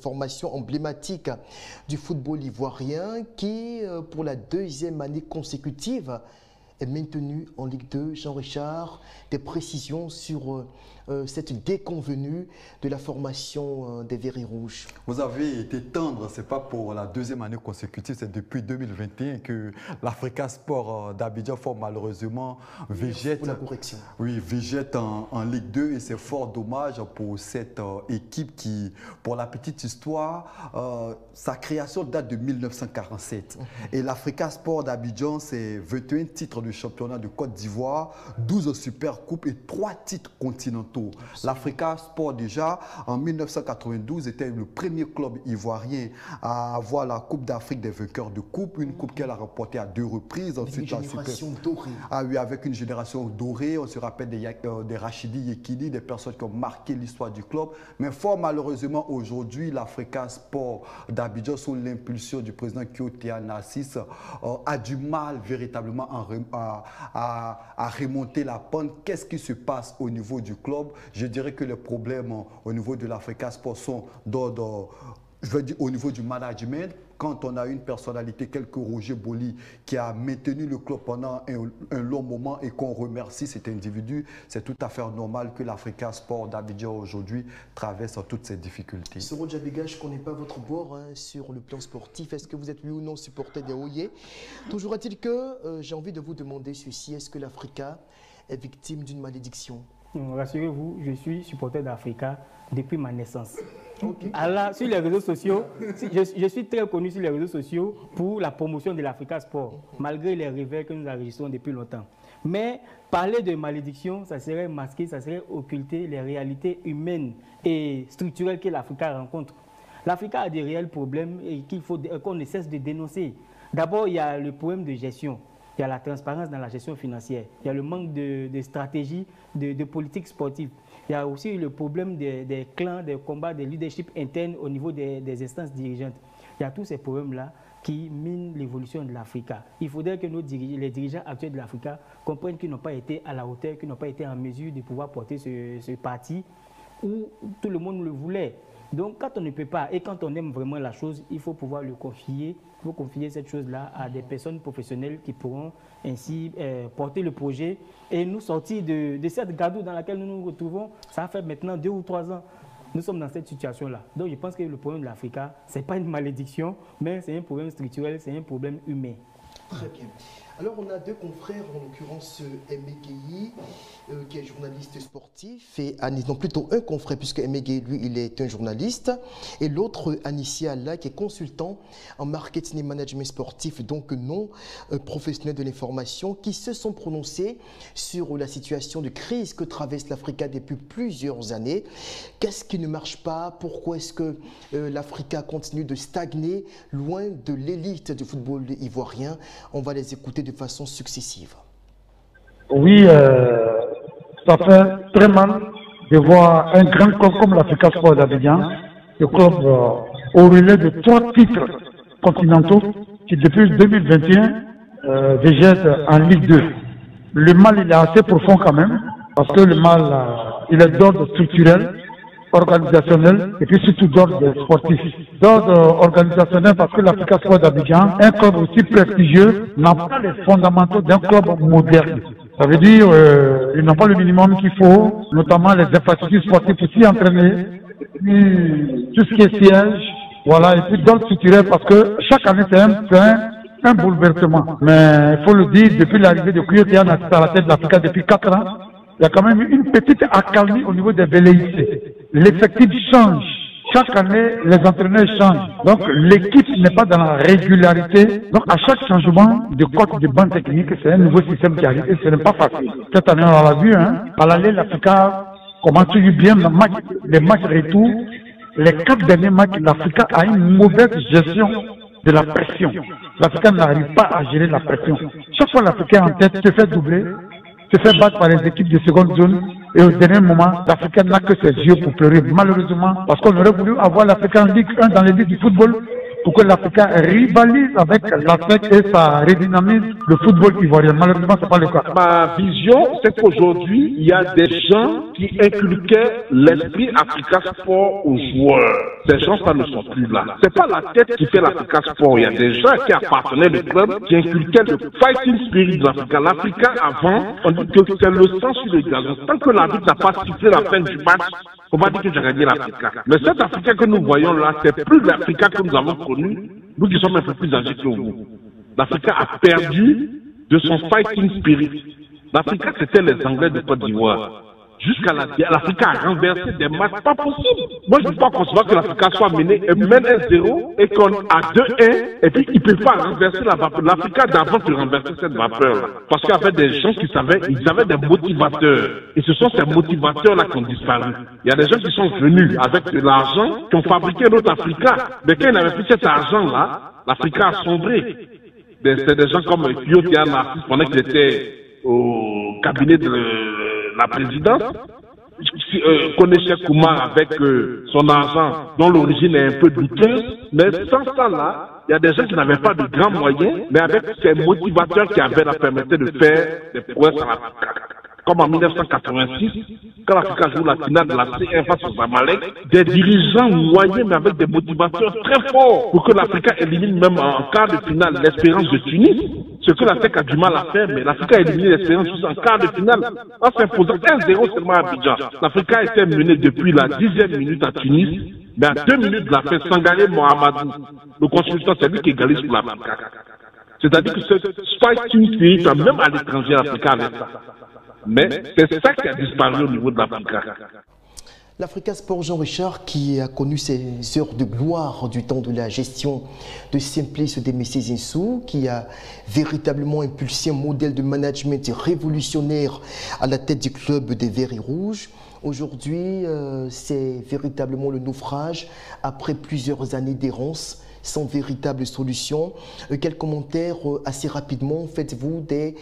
formation emblématique du football ivoirien qui, pour la deuxième année consécutive, est maintenu en Ligue 2. Jean-Richard, des précisions sur cette déconvenue de la formation des Verts et Rouges. Vous avez été tendre, ce n'est pas pour la deuxième année consécutive, c'est depuis 2021 que l'Africa Sport d'Abidjan fort malheureusement végète, pour la correction. Oui, végète en Ligue 2 et c'est fort dommage pour cette équipe qui, pour la petite histoire, sa création date de 1947. Et l'Africa Sport d'Abidjan, c'est 21 titres de championnat de Côte d'Ivoire, 12 Super Coupes et 3 titres continentaux. L'Africa Sport déjà en 1992 était le premier club ivoirien à avoir la Coupe d'Afrique des vainqueurs de coupe, une coupe qu'elle a remportée à 2 reprises. Ensuite, une génération dorée. Ah oui, avec une génération dorée, on se rappelle des Rachidi Yekini, des personnes qui ont marqué l'histoire du club. Mais fort malheureusement aujourd'hui, l'Africa Sport d'Abidjan sous l'impulsion du président Kyotea Narcisse a du mal véritablement à remonter la pente. Qu'est-ce qui se passe au niveau du club? Je dirais que les problèmes au niveau de l'Africa Sport sont je veux dire, au niveau du management. Quand on a une personnalité telle que Roger Boli qui a maintenu le club pendant un long moment et qu'on remercie cet individu, c'est tout à fait normal que l'Africa Sport d'Abidjan aujourd'hui traverse toutes ces difficultés. Soro Djabiga, je ne connais pas votre bord sur le plan sportif. Est-ce que vous êtes lui ou non supporter des Oye? Toujours est-il que j'ai envie de vous demander ceci, est-ce que l'Africa est victime d'une malédiction? Rassurez-vous, je suis supporter d'Africa depuis ma naissance. Okay. Alors, sur les réseaux sociaux, je suis très connu sur les réseaux sociaux pour la promotion de l'Africa Sport, malgré les réveils que nous enregistrons depuis longtemps. Mais parler de malédiction, ça serait masquer, ça serait occulter les réalités humaines et structurelles que l'Africa rencontre. L'Africa a des réels problèmes et qu'on ne cesse de dénoncer. D'abord, il y a le problème de gestion. Il y a la transparence dans la gestion financière. Il y a le manque de stratégie, de politique sportive. Il y a aussi le problème des clans, des combats, des leadership internes au niveau des instances dirigeantes. Il y a tous ces problèmes-là qui minent l'évolution de l'Africa. Il faudrait que les dirigeants actuels de l'Africa comprennent qu'ils n'ont pas été à la hauteur, qu'ils n'ont pas été en mesure de pouvoir porter ce parti où tout le monde le voulait. Donc, quand on ne peut pas et quand on aime vraiment la chose, il faut pouvoir le confier. Il faut confier cette chose-là à des personnes professionnelles qui pourront ainsi porter le projet et nous sortir de cette gadoue dans laquelle nous nous retrouvons. Ça fait maintenant 2 ou 3 ans. Nous sommes dans cette situation-là. Donc, je pense que le problème de l'Africa, ce n'est pas une malédiction, mais c'est un problème structurel, c'est un problème humain. Très bien. Alors, on a 2 confrères, en l'occurrence Aimé Gueye, qui est journaliste sportif, et non, plutôt un confrère, puisque Aimé Gueye, lui, il est un journaliste, et l'autre, Anissia Allah, qui est consultant en marketing et management sportif, donc non professionnel de l'information, qui se sont prononcés sur la situation de crise que traverse l'Africa depuis plusieurs années. Qu'est-ce qui ne marche pas? Pourquoi est-ce que l'Africa continue de stagner loin de l'élite du football ivoirien? On va les écouter de façon successive. Oui, ça fait très mal de voir un grand club comme l'Africa Sport d'Abidjan, le club au relais de 3 titres continentaux qui depuis 2021 végète en Ligue 2. Le mal il est assez profond quand même, parce que le mal il est d'ordre structurel, organisationnel et puis surtout d'ordre sportif. D'ordre organisationnel parce que l'Africa Sport d'Abidjan, un club aussi prestigieux, n'a pas les fondamentaux d'un club moderne. Ça veut dire ils n'ont pas le minimum qu'il faut, notamment les infrastructures sportives aussi entraînées, puis tout ce qui est siège, voilà, et puis d'ordre structurel parce que chaque année c'est un bouleversement. Mais il faut le dire, depuis l'arrivée de Kouyoté à la tête de l'Africa depuis 4 ans, il y a quand même une petite accalmie au niveau des velléités. L'effectif change. Chaque année, les entraîneurs changent. Donc, l'équipe n'est pas dans la régularité. Donc, à chaque changement de cote de banc technique, c'est un nouveau système qui arrive et ce n'est pas facile. Cette année, on l'a vu, hein. À l'aller, l'Africa commence toujours bien les matchs retour. Les 4 derniers matchs, l'Africa a une mauvaise gestion de la pression. L'Africa n'arrive pas à gérer la pression. Chaque fois, l'Africain en tête se fait doubler, se fait battre par les équipes de seconde zone et au dernier moment, l'Africain n'a que ses yeux pour pleurer. Malheureusement, parce qu'on aurait voulu avoir l'Africain en Ligue 1 dans les ligues du football pour que l'Africain rivalise avec l'Afrique et ça redynamise le football ivoirien. Malheureusement, ce n'est pas le cas. Ma vision, c'est qu'aujourd'hui, il y a des gens qui inculquaient l'esprit Africa Sport aux joueurs. Ces gens, ça ne sont plus là. C'est pas la tête qui fait l'Africa Sport. Il y a des gens qui appartenaient au club qui inculquaient le fighting spirit de l'Africa. L'Africa, avant, on dit que c'est le sang sur le gazon. Tant que l'arbitre n'a pas sifflé la fin du match, on va dire que j'ai gagné l'Africa. Mais cet Africain que nous voyons là, c'est plus l'Africa que nous avons connu. Nous qui sommes un peu plus âgés que vous. L'Africa a perdu de son fighting spirit. L'Africa, c'était les Anglais de Côte d'Ivoire. Jusqu'à l'Africa a renversé des matchs pas possibles. Moi, je ne peux pas concevoir que l'Africa soit menée et mène 1-0 et qu'on a 2-1 et puis ils ne peuvent pas renverser la vapeur. L'Africa d'avant de renverser cette vapeur-là. Parce qu'il y avait des gens qui savaient, ils avaient des motivateurs. Et ce sont ces motivateurs-là qui ont disparu. Il y a des gens qui sont venus avec de l'argent, qui ont fabriqué notre Africa. Mais quand ils n'avaient plus cet argent-là, l'Africa a sombré. C'est des gens comme Kouyoté pendant qu'il était au cabinet de la présidence, connaissait Koumar avec son argent dont l'origine est un peu douteuse, mais sans ça là, il y a des gens qui n'avaient pas de grands moyens, mais avec ces motivateurs qui avaient la permettaient de faire des prouesses à l'Africa. Comme en 1986, quand l'Africa joue la finale de la C1 face aux Zamalek, des dirigeants moyens mais avec des motivateurs très forts pour que l'Africa élimine même en quart de finale l'Espérance de Tunis. Ce que la SEC a du mal à faire, mais l'Africa a éliminé l'Espérance en quart de finale en s'imposant 1-0 seulement à Abidjan. L'Africa était menée depuis la 10e minute à Tunis, mais à 2 minutes de la fin, Sangaré Mohamedou, le consultant, c'est lui qui égalise pour l'Africa. C'est-à-dire que ce fighting spirit, même à l'étranger, l'Africa avait ça. Mais c'est ça qui a disparu au niveau de l'Africa. L'Africa Sport Jean-Richard, qui a connu ses heures de gloire du temps de la gestion de Simplice de Messé Zinsou, qui a véritablement impulsé un modèle de management révolutionnaire à la tête du club des Verts et Rouges. Aujourd'hui, c'est véritablement le naufrage après plusieurs années d'errance, sans véritable solution. Quels commentaires assez rapidement faites-vous des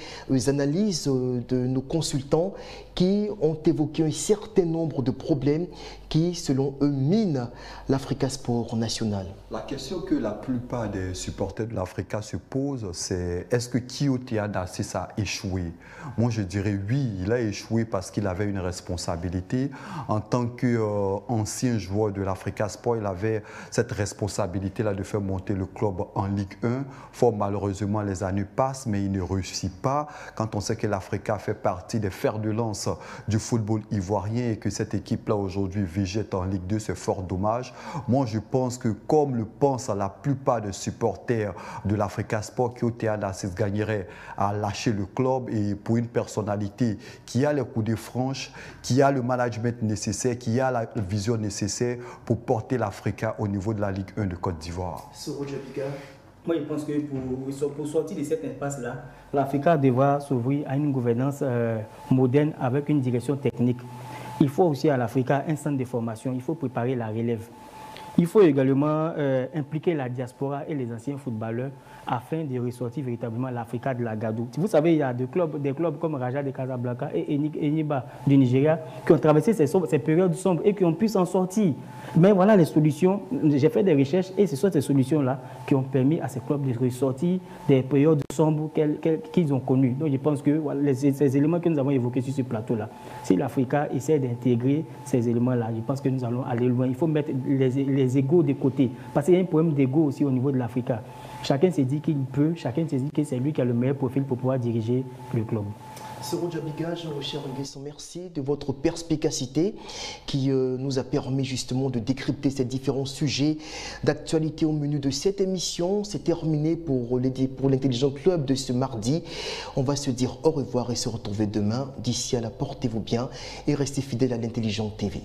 analyses de nos consultants qui ont évoqué un certain nombre de problèmes qui, selon eux, minent l'Africa Sport national? La question que la plupart des supporters de l'Africa se posent, c'est est-ce que Kiotea Narcisse a échoué? Moi, je dirais oui, il a échoué parce qu'il avait une responsabilité. En tant qu'ancien joueur de l'Africa Sport, il avait cette responsabilité-là de faire monter le club en Ligue 1. Fort malheureusement, les années passent, mais il ne réussit pas. Quand on sait que l'Africa fait partie des fers de lance du football ivoirien et que cette équipe-là aujourd'hui végète en Ligue 2, c'est fort dommage. Moi, je pense que comme le pensent la plupart des supporters de l'Africa Sport, Kiotea Narcisse gagnerait à lâcher le club, et pour une personnalité qui a les coups franches, qui a le management nécessaire, qui a la vision nécessaire pour porter l'Africa au niveau de la Ligue 1 de Côte d'Ivoire. Moi, je pense que pour sortir de cet impasse-là, l'Africa devra s'ouvrir à une gouvernance moderne avec une direction technique. Il faut aussi à l'Africa un centre de formation, il faut préparer la relève. Il faut également impliquer la diaspora et les anciens footballeurs afin de ressortir véritablement l'Africa de la Gadou. Vous savez, il y a des clubs comme Raja de Casablanca et Eniba du Nigeria qui ont traversé ces périodes sombres et qui ont pu s'en sortir. Mais voilà les solutions. J'ai fait des recherches et ce sont ces solutions-là qui ont permis à ces clubs de ressortir des périodes sombres qu'ils ont connues. Donc je pense que voilà, ces éléments que nous avons évoqués sur ce plateau-là, si l'Africa essaie d'intégrer ces éléments-là, je pense que nous allons aller loin. Il faut mettre les égos de côté. Parce qu'il y a un problème d'égo aussi au niveau de l'Africa. Chacun se dit qu'il peut, chacun se dit que c'est lui qui a le meilleur profil pour pouvoir diriger le club. Soro Djabiga, Jean-Richard Nguesson, merci de votre perspicacité qui nous a permis justement de décrypter ces différents sujets d'actualité au menu de cette émission. C'est terminé pour l'Intelligent Club de ce mardi. On va se dire au revoir et se retrouver demain. D'ici là, portez-vous bien et restez fidèles à l'Intelligent TV.